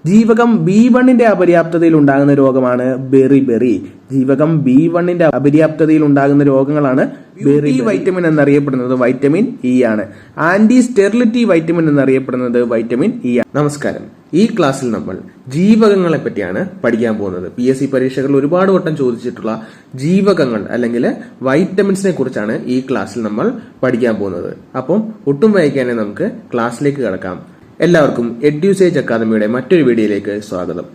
ജീവകം B1 അപര്യാപ്തതയിൽ ഉണ്ടാകുന്ന രോഗമാണ് ബെറിബെറി. ജീവകം B1 അപര്യാപ്തതയിൽ ഉണ്ടാകുന്ന രോഗങ്ങളാണ് ബെറി വൈറ്റമിൻ എന്നറിയപ്പെടുന്നത് വൈറ്റമിൻ ഇ ആണ്. ആന്റി സ്റ്റെറിലിറ്റി വൈറ്റമിൻ എന്നറിയപ്പെടുന്നത് വൈറ്റമിൻ ഇ ആണ്. നമസ്കാരം. ഈ ക്ലാസ്സിൽ നമ്മൾ ജീവകങ്ങളെ പറ്റിയാണ് പഠിക്കാൻ പോകുന്നത്. PSC പരീക്ഷകളിൽ ഒരുപാട് വട്ടം ചോദിച്ചിട്ടുള്ള ജീവകങ്ങൾ അല്ലെങ്കിൽ വൈറ്റമിൻസിനെ കുറിച്ചാണ് ഈ ക്ലാസ്സിൽ നമ്മൾ പഠിക്കാൻ പോകുന്നത്. അപ്പം ഒട്ടും വൈകാതെ നമുക്ക് ക്ലാസ്സിലേക്ക് കടക്കാം. എല്ലാവർക്കും എഡ്യൂസേജ് അക്കാദമിയുടെ മറ്റൊരു വീഡിയോയിലേക്ക് സ്വാഗതം.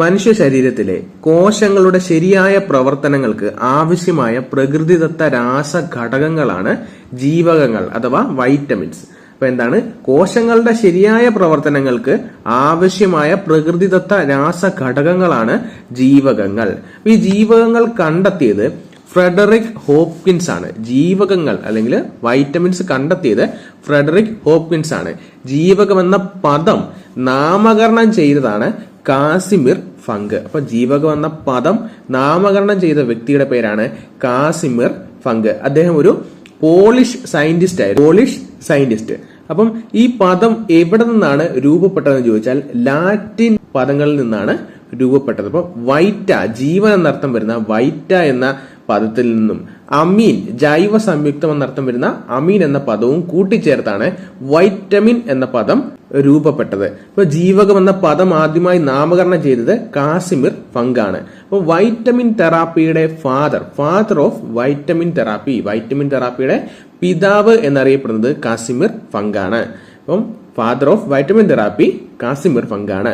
മനുഷ്യ ശരീരത്തിലെ കോശങ്ങളുടെ ശരിയായ പ്രവർത്തനങ്ങൾക്ക് ആവശ്യമായ പ്രകൃതിദത്ത രാസഘടകങ്ങളാണ് ജീവകങ്ങൾ അഥവാ വൈറ്റമിൻസ്. അപ്പൊ എന്താണ്? കോശങ്ങളുടെ ശരിയായ പ്രവർത്തനങ്ങൾക്ക് ആവശ്യമായ പ്രകൃതിദത്ത രാസഘടകങ്ങളാണ് ജീവകങ്ങൾ. ഈ ജീവകങ്ങൾ കണ്ടെത്തിയത് ഫ്രെഡറിക് ഹോപ്കിൻസ് ആണ്. ജീവകങ്ങൾ അല്ലെങ്കിൽ വൈറ്റമിൻസ് കണ്ടെത്തിയത് ഫ്രെഡറിക് ഹോപ്കിൻസ് ആണ്. ജീവകം എന്ന പദം നാമകരണം ചെയ്തതാണ് കാസിമിർ ഫങ്ക്. അപ്പൊ ജീവകം എന്ന പദം നാമകരണം ചെയ്ത വ്യക്തിയുടെ പേരാണ് കാസിമിർ ഫങ്ക്. അദ്ദേഹം ഒരു പോളിഷ് സയന്റിസ്റ്റ്. അപ്പം ഈ പദം എവിടെ നിന്നാണ് രൂപപ്പെട്ടതെന്ന് ചോദിച്ചാൽ ലാറ്റിൻ പദങ്ങളിൽ നിന്നാണ് രൂപപ്പെട്ടത്. അപ്പൊ വൈറ്റ, ജീവൻ എന്നർത്ഥം വരുന്ന വൈറ്റ എന്ന പദത്തിൽ നിന്നും അമീൻ, ജൈവ സംയുക്തം എന്നർത്ഥം വരുന്ന അമീൻ എന്ന പദവും കൂട്ടിച്ചേർത്താണ് വൈറ്റമിൻ എന്ന പദം രൂപപ്പെട്ടത്. ഇപ്പൊ ജീവകം എന്ന പദം ആദ്യമായി നാമകരണം ചെയ്തത് കാസിമിർ ഫങ്കാണ്. അപ്പൊ വൈറ്റമിൻ തെറാപ്പിയുടെ ഫാദർ ഓഫ് വൈറ്റമിൻ തെറാപ്പിയുടെ പിതാവ് എന്നറിയപ്പെടുന്നത് കാസിമിർ ഫങ്കാണ്. അപ്പം father of vitamin therapy Casimir ഫങ്കാണ്.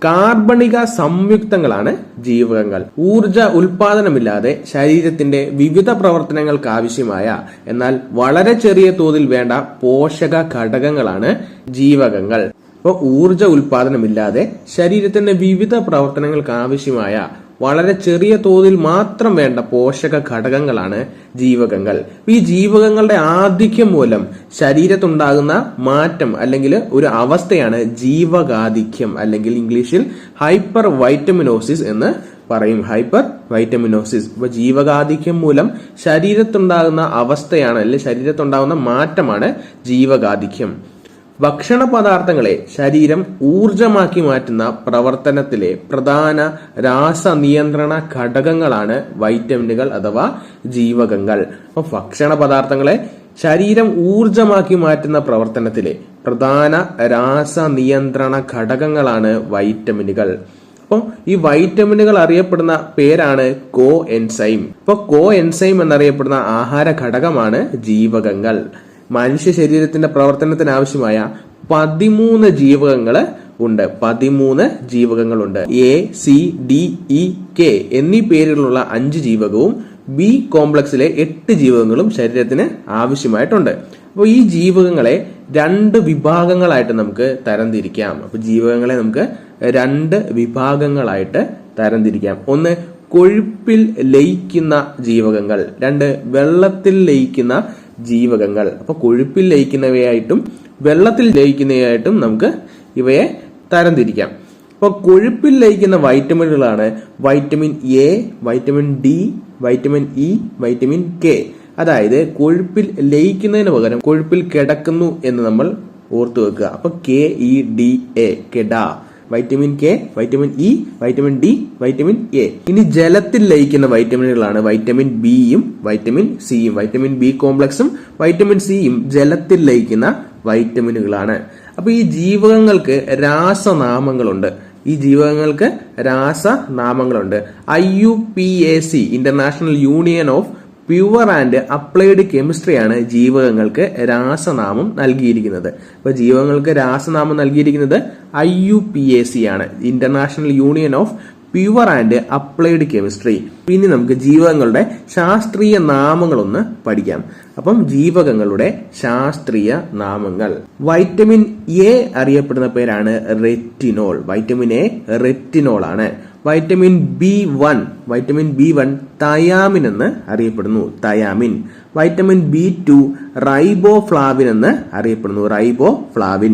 കാർബണിക സംയുക്തങ്ങളാണ് ജീവകങ്ങൾ. ഊർജ ഉൽപാദനമില്ലാതെ ശരീരത്തിന്റെ വിവിധ പ്രവർത്തനങ്ങൾക്ക് ആവശ്യമായ എന്നാൽ വളരെ ചെറിയ തോതിൽ വേണ്ട പോഷക ഘടകങ്ങളാണ് ജീവകങ്ങൾ. അപ്പോൾ ഊർജ ഉൽപാദനമില്ലാതെ ശരീരത്തിന്റെ വിവിധ പ്രവർത്തനങ്ങൾക്ക് ആവശ്യമായ വളരെ ചെറിയ തോതിൽ മാത്രം വേണ്ട പോഷക ഘടകങ്ങളാണ് ജീവകങ്ങൾ. ഈ ജീവകങ്ങളുടെ ആധിക്യം മൂലം ശരീരത്തുണ്ടാകുന്ന മാറ്റം അല്ലെങ്കിൽ ഒരു അവസ്ഥയാണ് ജീവകാധിക്യം, അല്ലെങ്കിൽ ഇംഗ്ലീഷിൽ ഹൈപ്പർ വൈറ്റമിനോസിസ് എന്ന് പറയും. Hyper vitaminosis. ഇപ്പൊ ജീവകാധിക്യം മൂലം ശരീരത്തുണ്ടാകുന്ന അവസ്ഥയാണ് അല്ലെങ്കിൽ ശരീരത്തുണ്ടാകുന്ന മാറ്റമാണ് ജീവകാധിക്യം. ഭക്ഷണ പദാർത്ഥങ്ങളെ ശരീരം ഊർജമാക്കി മാറ്റുന്ന പ്രവർത്തനത്തിലെ പ്രധാന രാസനിയന്ത്രണ ഘടകങ്ങളാണ് വൈറ്റമിനുകൾ അഥവാ ജീവകങ്ങൾ. അപ്പൊ ഭക്ഷണ പദാർത്ഥങ്ങളെ ശരീരം ഊർജമാക്കി മാറ്റുന്ന പ്രവർത്തനത്തിലെ പ്രധാന രാസനിയന്ത്രണ ഘടകങ്ങളാണ് വൈറ്റമിനുകൾ. അപ്പോൾ ഈ വൈറ്റമിനുകൾ അറിയപ്പെടുന്ന പേരാണ് കോ എൻസൈം. ഇപ്പൊ കോ എൻസൈം എന്നറിയപ്പെടുന്ന ആഹാര ഘടകമാണ് ജീവകങ്ങൾ. മനുഷ്യ ശരീരത്തിന്റെ പ്രവർത്തനത്തിന് ആവശ്യമായ 13 ജീവകങ്ങൾ ഉണ്ട്. 13 ജീവകങ്ങളുണ്ട്. ACDEK എന്നീ പേരുകളുള്ള 5 ജീവകവും B കോംപ്ലക്സിലെ 8 ജീവകങ്ങളും ശരീരത്തിന് ആവശ്യമായിട്ടുണ്ട്. അപ്പോൾ ഈ ജീവകങ്ങളെ 2 വിഭാഗങ്ങളായിട്ട് നമുക്ക് തരംതിരിക്കാം. അപ്പൊ ജീവകങ്ങളെ നമുക്ക് 2 വിഭാഗങ്ങളായിട്ട് തരംതിരിക്കാം. ഒന്ന് കൊഴുപ്പിൽ ലയിക്കുന്ന ജീവകങ്ങൾ, 2 വെള്ളത്തിൽ ലയിക്കുന്ന ജീവകങ്ങൾ. അപ്പൊ കൊഴുപ്പിൽ ലയിക്കുന്നവയായിട്ടും വെള്ളത്തിൽ ലയിക്കുന്നവയായിട്ടും നമുക്ക് ഇവയെ തരംതിരിക്കാം. അപ്പൊ കൊഴുപ്പിൽ ലയിക്കുന്ന വൈറ്റമിനുകളാണ് vitamin A, vitamin D, vitamin E, vitamin K. അതായത് കൊഴുപ്പിൽ ലയിക്കുന്നതിന് പകരം കൊഴുപ്പിൽ കിടക്കുന്നു എന്ന് നമ്മൾ ഓർത്തു വെക്കുക. അപ്പൊ KEDA, കെഡാ. Vitamin K, vitamin E, vitamin D, vitamin A. ഇനി ജലത്തിൽ ലയിക്കുന്ന വൈറ്റമിനുകളാണ് വൈറ്റമിൻ ബിയും വൈറ്റമിൻ സിയും. വൈറ്റമിൻ ബി കോംപ്ലക്സും വൈറ്റമിൻ സിയും ജലത്തിൽ ലയിക്കുന്ന വൈറ്റമിനുകളാണ്. അപ്പൊ ഈ ജീവകങ്ങൾക്ക് രാസനാമങ്ങളുണ്ട്. IUPAC, international union of pure and applied കെമിസ്ട്രിയാണ് ജീവകങ്ങൾക്ക് രാസനാമം നൽകിയിരിക്കുന്നത്. അപ്പൊ ജീവകങ്ങൾക്ക് രാസനാമം നൽകിയിരിക്കുന്നത് IUPAC ആണ്, international union of pure and applied chemistry. പിന്നെ നമുക്ക് ജീവകങ്ങളുടെ ശാസ്ത്രീയ നാമങ്ങളൊന്ന് പഠിക്കാം. അപ്പം ജീവകങ്ങളുടെ ശാസ്ത്രീയ നാമങ്ങൾ. വൈറ്റമിൻ A അറിയപ്പെടുന്ന പേരാണ് റെറ്റിനോൾ. വൈറ്റമിൻ A റെറ്റിനോൾ ആണ്. വൈറ്റമിൻ B1 തയാമിൻ എന്ന് അറിയപ്പെടുന്നു, തയാമിൻ. വൈറ്റമിൻ B2 റൈബോഫ്ലാവിൻ എന്ന് അറിയപ്പെടുന്നു, റൈബോഫ്ലാവിൻ.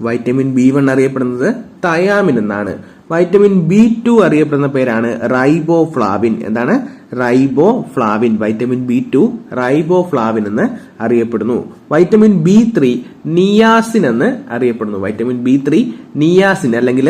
വൈറ്റമിൻ B1 അറിയപ്പെടുന്നത് തയാമിൻ എന്നാണ്. വൈറ്റമിൻ B2 അറിയപ്പെടുന്ന പേരാണ് റൈബോഫ്ലാവിൻ. എന്താണ്? റൈബോഫ്ലാവിൻ. വൈറ്റമിൻ B2 റൈബോഫ്ലാവിൻ എന്ന് അറിയപ്പെടുന്നു. വൈറ്റമിൻ B3 നിയാസിൻ എന്ന് അറിയപ്പെടുന്നു. വൈറ്റമിൻ B3 നിയാസിൻ അല്ലെങ്കിൽ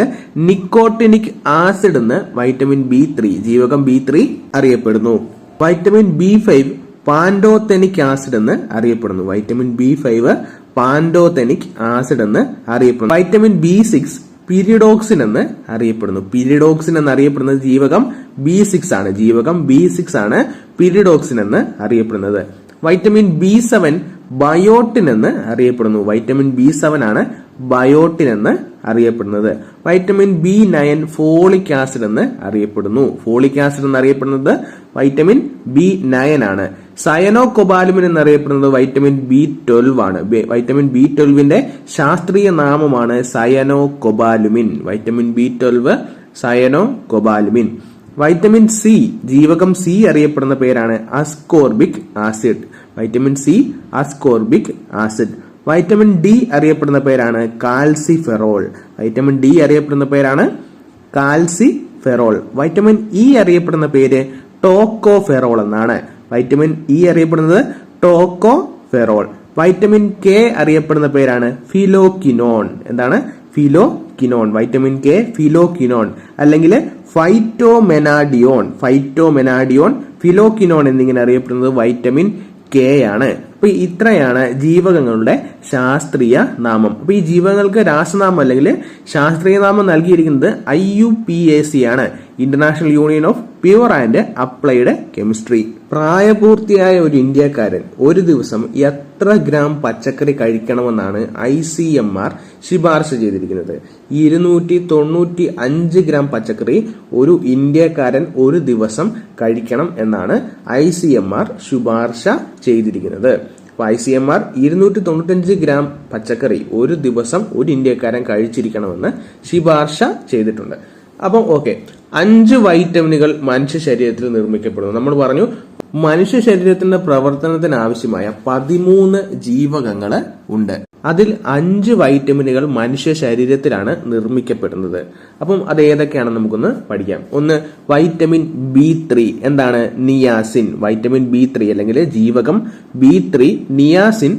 നിക്കോട്ടിനിക് ആസിഡ് എന്ന് വൈറ്റമിൻ B3 ജീവകം B3 അറിയപ്പെടുന്നു. വൈറ്റമിൻ B5 പാൻഡോതെനിക് ആസിഡ് എന്ന് അറിയപ്പെടുന്നു. വൈറ്റമിൻ B5 പാൻഡോതെനിക് ആസിഡ് എന്ന് അറിയപ്പെടുന്നു. വൈറ്റമിൻ B6 പിരിഡോക്സിൻ എന്ന് അറിയപ്പെടുന്നു. പിരിഡോക്സിൻ എന്നറിയപ്പെടുന്നത് ജീവകം B6 ആണ്. ജീവകം B6 ആണ് പിരിഡോക്സിൻ എന്ന് അറിയപ്പെടുന്നത്. വൈറ്റമിൻ B7 ബയോട്ടിൻ എന്ന് അറിയപ്പെടുന്നു. വൈറ്റമിൻ B7 ആണ് ബയോട്ടിൻ എന്ന് അറിയപ്പെടുന്നത്. വൈറ്റമിൻ B9 ഫോളിക് ആസിഡ് എന്ന് അറിയപ്പെടുന്നു. ഫോളിക് ആസിഡ് എന്നറിയപ്പെടുന്നത് വൈറ്റമിൻ B9 ആണ്. സയനോകൊബാലുമിൻ എന്നറിയപ്പെടുന്നത് വൈറ്റമിൻ B12 ആണ്. വൈറ്റമിൻ B12ന്റെ ശാസ്ത്രീയ നാമമാണ് cyanocobalamin. Vitamin B12 cyanocobalamin. Vitamin C ജീവകം സി അറിയപ്പെടുന്ന പേരാണ് ascorbic acid. Vitamin C ascorbic acid. Vitamin D അറിയപ്പെടുന്ന പേരാണ് കാൽസിഫെറോൾ. വൈറ്റമിൻ ഡി അറിയപ്പെടുന്ന പേരാണ് കാൽസിഫെറോൾ. വൈറ്റമിൻ ഇ അറിയപ്പെടുന്ന പേര് ടോക്കോഫെറോൾ എന്നാണ്. വൈറ്റമിൻ ഇ അറിയപ്പെടുന്നത് ടോക്കോഫെറോൾ. വൈറ്റമിൻ കെ അറിയപ്പെടുന്ന പേരാണ് ഫിലോക്കിനോൺ. എന്താണ്? ഫിലോക്കിനോൺ. വൈറ്റമിൻ കെ ഫിലോക്കിനോൺ അല്ലെങ്കിൽ ഫൈറ്റോമെനാഡിയോൺ. ഫൈറ്റോമെനാഡിയോൺ, ഫിലോക്കിനോൺ എന്നിങ്ങനെ അറിയപ്പെടുന്നത് വൈറ്റമിൻ കെ ആണ്. അപ്പൊ ഇത്രയാണ് ജീവകങ്ങളുടെ ശാസ്ത്രീയ നാമം. അപ്പൊ ഈ ജീവകങ്ങൾക്ക് രാസനാമം അല്ലെങ്കിൽ ശാസ്ത്രീയ നാമം നൽകിയിരിക്കുന്നത് IUPAC ആണ്. International union of pure and applied chemistry. പ്രായപൂർത്തിയായ ഒരു ഇന്ത്യക്കാരൻ ഒരു ദിവസം എത്ര ഗ്രാം പച്ചക്കറി കഴിക്കണമെന്നാണ് ICMR ശുപാർശ ചെയ്തിരിക്കുന്നത്? 295 ഗ്രാം പച്ചക്കറി ഒരു ഇന്ത്യക്കാരൻ ഒരു ദിവസം കഴിക്കണം എന്നാണ് ICMR ശുപാർശ ചെയ്തിരിക്കുന്നത്. അപ്പൊ ICMR 295 ഗ്രാം പച്ചക്കറി ഒരു ദിവസം ഒരു ഇന്ത്യക്കാരൻ കഴിച്ചിരിക്കണമെന്ന് ശുപാർശ ചെയ്തിട്ടുണ്ട്. അപ്പം ഓക്കെ, 5 വൈറ്റമിനുകൾ മനുഷ്യ ശരീരത്തിൽ നിർമ്മിക്കപ്പെടുന്നു. നമ്മൾ പറഞ്ഞു മനുഷ്യ ശരീരത്തിന്റെ പ്രവർത്തനത്തിന് ആവശ്യമായ 13 ജീവകങ്ങൾ ഉണ്ട്. അതിൽ 5 വൈറ്റമിനുകൾ മനുഷ്യ ശരീരത്തിലാണ് നിർമ്മിക്കപ്പെടുന്നത്. അപ്പം അത് ഏതൊക്കെയാണെന്ന് നമുക്കൊന്ന് പഠിക്കാം. ഒന്ന് വൈറ്റമിൻ B3. എന്താണ്? നിയാസിൻ. വൈറ്റമിൻ B3 അല്ലെങ്കിൽ ജീവകം B3 niacin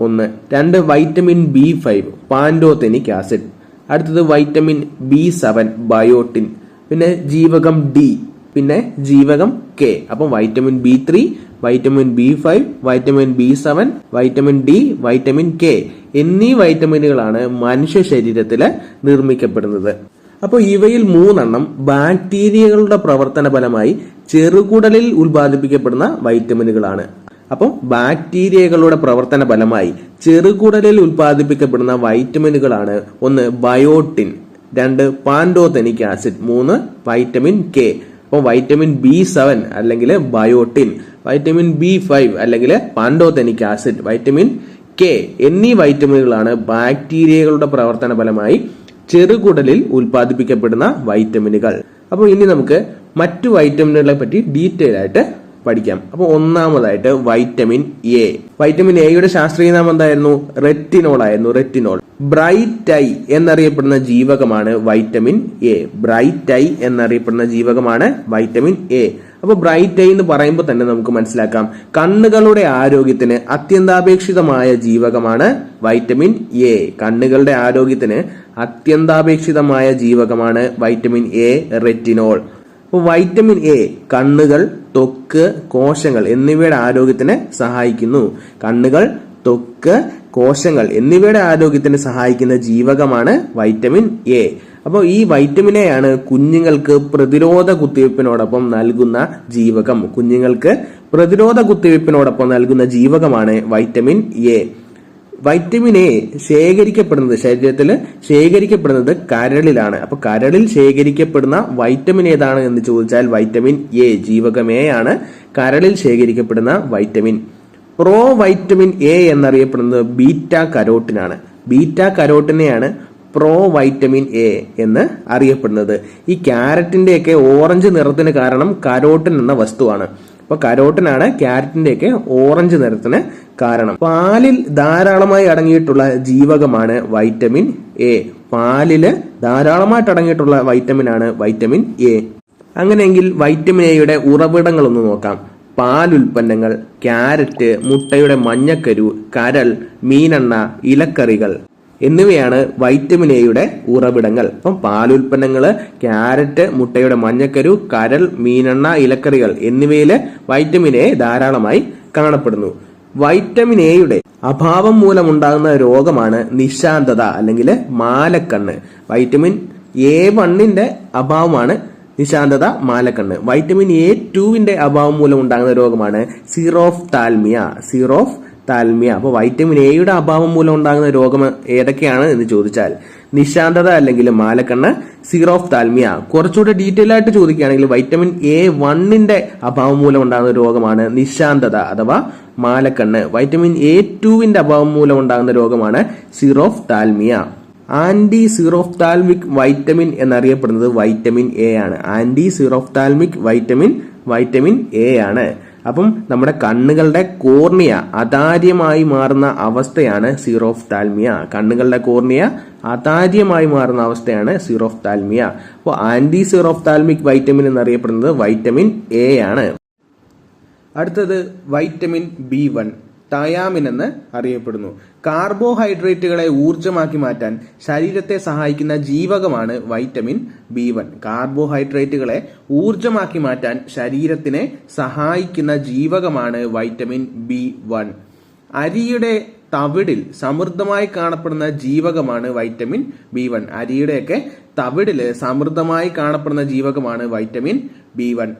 1. 2 vitamin B5 pantothenic acid. അടുത്തത് വൈറ്റമിൻ B7 ബയോട്ടിൻ. പിന്നെ ജീവകം ഡി, പിന്നെ ജീവകം കെ. അപ്പം vitamin B3, vitamin B5, vitamin B7, vitamin D, vitamin K എന്നീ വൈറ്റമിനുകളാണ് മനുഷ്യ ശരീരത്തിൽ നിർമ്മിക്കപ്പെടുന്നത്. അപ്പോൾ ഇവയിൽ 3 ബാക്ടീരിയകളുടെ പ്രവർത്തന ഫലമായി ചെറുകുടലിൽ ഉൽപ്പാദിപ്പിക്കപ്പെടുന്ന വൈറ്റമിനുകളാണ്. അപ്പം ബാക്ടീരിയകളുടെ പ്രവർത്തന ഫലമായി ചെറുകുടലിൽ ഉൽപ്പാദിപ്പിക്കപ്പെടുന്ന വൈറ്റമിനുകളാണ് 1 biotin, 2 pantothenic acid, 3 vitamin K. അപ്പോൾ വൈറ്റമിൻ B7 അല്ലെങ്കിൽ ബയോട്ടിൻ, വൈറ്റമിൻ B5 അല്ലെങ്കിൽ പാൻഡോതെനിക് ആസിഡ്, വൈറ്റമിൻ കെ എന്നീ വൈറ്റമിനുകളാണ് ബാക്ടീരിയകളുടെ പ്രവർത്തന ഫലമായി ചെറുകുടലിൽ ഉൽപ്പാദിപ്പിക്കപ്പെടുന്ന വൈറ്റമിനുകൾ. അപ്പോൾ ഇനി നമുക്ക് മറ്റു വൈറ്റമിനുകളെ പറ്റി ഡീറ്റെയിൽ ആയിട്ട് പഠിക്കാം. അപ്പോൾ ഒന്നാമതായിട്ട് വൈറ്റമിൻ എ. വൈറ്റമിൻ എയുടെ ശാസ്ത്രീയ നാമം എന്തായിരുന്നു? റെറ്റിനോൾ ആയിരുന്നു. റെറ്റിനോൾ. ബ്രൈറ്റ് ഐ എന്നറിയപ്പെടുന്ന ജീവകമാണ് വൈറ്റമിൻ എ. ബ്രൈറ്റ് ഐ എന്നറിയപ്പെടുന്ന ജീവകമാണ് വൈറ്റമിൻ എ. അപ്പൊ ബ്രൈറ്റ് ഐ എന്ന് പറയുമ്പോൾ തന്നെ നമുക്ക് മനസ്സിലാക്കാം കണ്ണുകളുടെ ആരോഗ്യത്തിന് അത്യന്താപേക്ഷിതമായ ജീവകമാണ് വൈറ്റമിൻ എ. കണ്ണുകളുടെ ആരോഗ്യത്തിന് അത്യന്താപേക്ഷിതമായ ജീവകമാണ് വൈറ്റമിൻ എ, റെറ്റിനോൾ. അപ്പോൾ വൈറ്റമിൻ എ കണ്ണുകൾ, ത്വക്ക്, കോശങ്ങൾ എന്നിവയുടെ ആരോഗ്യത്തിന് സഹായിക്കുന്നു. കണ്ണുകൾ, ത്വക്ക്, കോശങ്ങൾ എന്നിവയുടെ ആരോഗ്യത്തിന് സഹായിക്കുന്ന ജീവകമാണ് വൈറ്റമിൻ എ. അപ്പോൾ ഈ വൈറ്റമിൻ എ ആണ് കുഞ്ഞുങ്ങൾക്ക് പ്രതിരോധ കുത്തിവയ്പ്പിനോടൊപ്പം നൽകുന്ന ജീവകം. കുഞ്ഞുങ്ങൾക്ക് പ്രതിരോധ കുത്തിവയ്പ്പിനോടൊപ്പം നൽകുന്ന ജീവകമാണ് വൈറ്റമിൻ എ. വൈറ്റമിൻ എ ശരീരത്തിൽ ശേഖരിക്കപ്പെടുന്നത് കരളിലാണ്. അപ്പൊ കരളിൽ ശേഖരിക്കപ്പെടുന്ന വൈറ്റമിൻ ഏതാണ് എന്ന് ചോദിച്ചാൽ വൈറ്റമിൻ എ, ജീവകം എ ആണ് കരളിൽ ശേഖരിക്കപ്പെടുന്ന വൈറ്റമിൻ. പ്രോ വൈറ്റമിൻ എ എന്നറിയപ്പെടുന്നത് ബീറ്റ കരോട്ടിനാണ്. ബീറ്റ കരോട്ടിനെയാണ് പ്രോ വൈറ്റമിൻ എ എന്ന് അറിയപ്പെടുന്നത്. ഈ ക്യാരറ്റിന്റെയൊക്കെ ഓറഞ്ച് നിറത്തിന് കാരണം കരോട്ടിൻ എന്ന വസ്തുവാണ്. അപ്പൊ കരോട്ടിനാണ് ക്യാരറ്റിന്റെയൊക്കെ ഓറഞ്ച് നിറത്തിന് കാരണം. പാലിൽ ധാരാളമായി അടങ്ങിയിട്ടുള്ള ജീവകമാണ് വൈറ്റമിൻ എ. പാലില് ധാരാളമായിട്ട് അടങ്ങിയിട്ടുള്ള വൈറ്റമിൻ ആണ് വൈറ്റമിൻ എ. അങ്ങനെയെങ്കിൽ വൈറ്റമിൻ എയുടെ ഉറവിടങ്ങളൊന്ന് നോക്കാം. പാലുൽപ്പന്നങ്ങൾ, ക്യാരറ്റ്, മുട്ടയുടെ മഞ്ഞക്കരു, കരൾ, മീനെണ്ണ, ഇലക്കറികൾ എന്നിവയാണ് വൈറ്റമിൻ എയുടെ ഉറവിടങ്ങൾ. അപ്പം പാലുൽപ്പന്നങ്ങള്, ക്യാരറ്റ്, മുട്ടയുടെ മഞ്ഞക്കരു, കരൾ, മീനെണ്ണ, ഇലക്കറികൾ എന്നിവയിൽ വൈറ്റമിൻ എ ധാരാളമായി കാണപ്പെടുന്നു. വൈറ്റമിൻ എയുടെ അഭാവം മൂലമുണ്ടാകുന്ന രോഗമാണ് നിശാന്തത അല്ലെങ്കിൽ മാലക്കണ്ണ്. Vitamin A1 അഭാവമാണ് നിശാന്തത, മാലക്കണ്ണ്. വൈറ്റമിൻ A2 അഭാവം മൂലം ഉണ്ടാകുന്ന രോഗമാണ് സീറോഫ്താൽമിയ. അപ്പോൾ വൈറ്റമിൻ എയുടെ അഭാവം മൂലം ഉണ്ടാകുന്ന രോഗം ഏതൊക്കെയാണ് എന്ന് ചോദിച്ചാൽ നിശാന്തത അല്ലെങ്കിൽ മാലക്കണ്ണ്, സീറോഫ്താൽമിയ. കുറച്ചുകൂടെ ഡീറ്റെയിൽ ആയിട്ട് ചോദിക്കുകയാണെങ്കിൽ വൈറ്റമിൻ A1 അഭാവം മൂലം ഉണ്ടാകുന്ന രോഗമാണ് നിശാന്തത അഥവാ മാലക്കണ്ണ്. വൈറ്റമിൻ A2 അഭാവം മൂലം ഉണ്ടാകുന്ന രോഗമാണ് സീറോഫ്താൽമിയ. ആന്റി സീറോഫ്താൽമിക് വൈറ്റമിൻ എന്നറിയപ്പെടുന്നത് വൈറ്റമിൻ എ ആണ്. ആന്റി സീറോഫ്താൽമിക് വൈറ്റമിൻ എ ആണ്. അപ്പം നമ്മുടെ കണ്ണുകളുടെ കോർണിയ അതാര്യമായി മാറുന്ന അവസ്ഥയാണ് സീറോഫ്താൽമിയ. കണ്ണുകളുടെ കോർണിയ അതാര്യമായി മാറുന്ന അവസ്ഥയാണ് സീറോഫ്താൽമിയ. അപ്പോൾ ആന്റി സീറോഫ്താൽമിക് വൈറ്റമിൻ എന്നറിയപ്പെടുന്നത് വൈറ്റമിൻ എ ആണ്. അടുത്തത് വൈറ്റമിൻ B1, തയാമിൻ എന്ന് അറിയപ്പെടുന്നു. കാർബോഹൈഡ്രേറ്റുകളെ ഊർജ്ജമാക്കി മാറ്റാൻ ശരീരത്തെ സഹായിക്കുന്ന ജീവകമാണ് വൈറ്റമിൻ B1. കാർബോഹൈഡ്രേറ്റുകളെ ഊർജ്ജമാക്കി മാറ്റാൻ ശരീരത്തിനെ സഹായിക്കുന്ന ജീവകമാണ് വൈറ്റമിൻ B1. അരിയുടെ തവിടിൽ സമൃദ്ധമായി കാണപ്പെടുന്ന ജീവകമാണ് വൈറ്റമിൻ B1. അരിയുടെയൊക്കെ തവിടില് സമൃദ്ധമായി കാണപ്പെടുന്ന ജീവകമാണ് വൈറ്റമിൻ B1.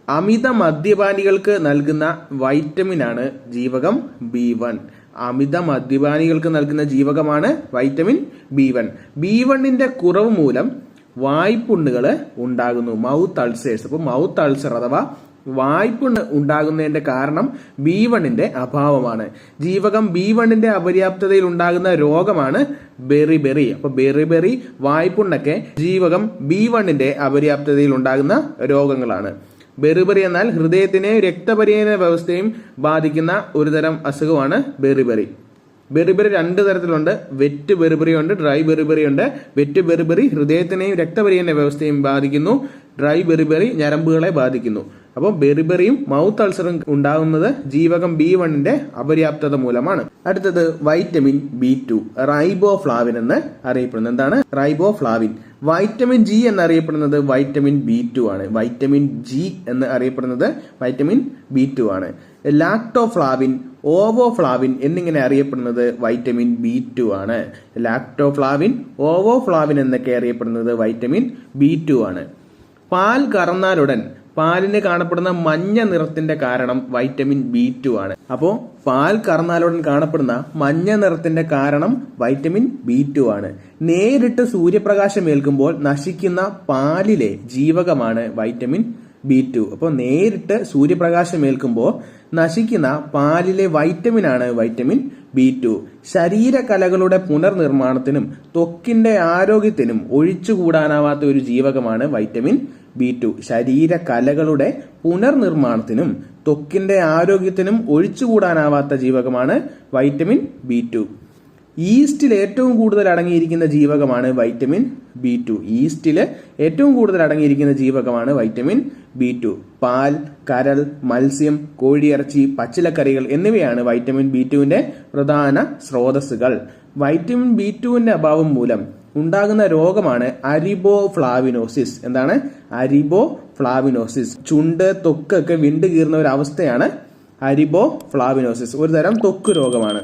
അമിത മദ്യപാനികൾക്ക് നൽകുന്ന വൈറ്റമിനാണ് ജീവകം B1. അമിത മദ്യപാനികൾക്ക് നൽകുന്ന ജീവകമാണ് വൈറ്റമിൻ B1. B1 കുറവ് മൂലം വായ്പുണ്ണുകൾ ഉണ്ടാകുന്നു, മൗത്ത് അൾസേഴ്സ്. അപ്പോൾ മൗത്ത് അൾസർ അഥവാ വായ്പുണ്ണ് ഉണ്ടാകുന്നതിന്റെ കാരണം B1 അഭാവമാണ്. ജീവകം B1 അപര്യാപ്തതയിൽ ഉണ്ടാകുന്ന രോഗമാണ് ബെറിബെറി. അപ്പൊ ബെറിബെറി, വായ്പുണ്ണൊക്കെ ജീവകം B1 അപര്യാപ്തതയിൽ ഉണ്ടാകുന്ന രോഗങ്ങളാണ്. ബെറിബെറി എന്നാൽ ഹൃദയത്തിനെ രക്തപരിചലന വ്യവസ്ഥയും ബാധിക്കുന്ന ഒരു തരം അസുഖമാണ് ബെറിബെറി. ബെറിബെറി 2 തരത്തിലുണ്ട്. വെറ്റ് ബെറിബെറി ഉണ്ട്, ഡ്രൈ ബെറിബെറി ഉണ്ട്. വെറ്റ് ബെറിബെറി ഹൃദയത്തിനെയും രക്തപരിചലന വ്യവസ്ഥയും ബാധിക്കുന്നു. ഡ്രൈ ബെറിബെറി ഞരമ്പുകളെ ബാധിക്കുന്നു. അപ്പോൾ ബെറിബെറിയും മൗത്ത് അൾസറും ഉണ്ടാകുന്നത് ജീവകം B1 അപര്യാപ്തത മൂലമാണ്. അടുത്തത് വൈറ്റമിൻ B2, റൈബോഫ്ലാവിൻ എന്ന് അറിയപ്പെടുന്നത്. എന്താണ് റൈബോഫ്ലാവിൻ? വൈറ്റമിൻ G എന്നറിയപ്പെടുന്നത് വൈറ്റമിൻ B2 ആണ്. വൈറ്റമിൻ G എന്ന് അറിയപ്പെടുന്നത് വൈറ്റമിൻ B2 ആണ്. ലാക്ടോഫ്ലാവിൻ, ഓവോഫ്ലാവിൻ എന്നിങ്ങനെ അറിയപ്പെടുന്നത് വൈറ്റമിൻ B2 ആണ്. ലാക്ടോഫ്ലാവിൻ, ഓവോഫ്ലാവിൻ എന്നൊക്കെ അറിയപ്പെടുന്നത് വൈറ്റമിൻ B2 ആണ്. പാൽ കറന്നാലുടൻ പാലിന് കാണപ്പെടുന്ന മഞ്ഞ നിറത്തിന്റെ കാരണം വൈറ്റമിൻ B2 ആണ്. അപ്പോ പാൽ കറന്നാലുടൻ കാണപ്പെടുന്ന മഞ്ഞ നിറത്തിന്റെ കാരണം വൈറ്റമിൻ B2 ആണ്. നേരിട്ട് സൂര്യപ്രകാശം ഏൽക്കുമ്പോൾ നശിക്കുന്ന പാലിലെ ജീവകമാണ് വൈറ്റമിൻ B2. അപ്പോൾ നേരിട്ട് സൂര്യപ്രകാശം ഏൽക്കുമ്പോൾ നശിക്കുന്ന പാലിലെ വൈറ്റമിനാണ് വൈറ്റമിൻ B2. ശരീരകലകളുടെ പുനർനിർമ്മാണത്തിനും ത്വക്കിന്റെ ആരോഗ്യത്തിനും ഒഴിച്ചുകൂടാനാവാത്ത ഒരു ജീവകമാണ് വൈറ്റമിൻ B2. ശരീരകലകളുടെ പുനർനിർമ്മാണത്തിനും ത്വക്കിന്റെ ആരോഗ്യത്തിനും ഒഴിച്ചുകൂടാനാവാത്ത ജീവകമാണ് വൈറ്റമിൻ B2. ഈസ്റ്റിൽ ഏറ്റവും കൂടുതൽ അടങ്ങിയിരിക്കുന്ന ജീവകമാണ് വൈറ്റമിൻ B2. ഈസ്റ്റിൽ ഏറ്റവും കൂടുതൽ അടങ്ങിയിരിക്കുന്ന ജീവകമാണ് വൈറ്റമിൻ B2. പാൽ, കരൾ, മത്സ്യം, കോഴിയിറച്ചി, പച്ചിലക്കറികൾ എന്നിവയാണ് വൈറ്റമിൻ B2 പ്രധാന സ്രോതസ്സുകൾ. വൈറ്റമിൻ B2 അഭാവം മൂലം ഉണ്ടാകുന്ന രോഗമാണ് അരിബോഫ്ലാവിനോസിസ്. എന്താണ് അരിബോഫ്ലാവിനോസിസ്? ചുണ്ട്, ത്വക്കൊക്കെ വിണ്ടു കീറുന്ന ഒരു അവസ്ഥയാണ് അരിബോഫ്ലാവിനോസിസ്. ഒരു തരം ത്വക്ക് രോഗമാണ്.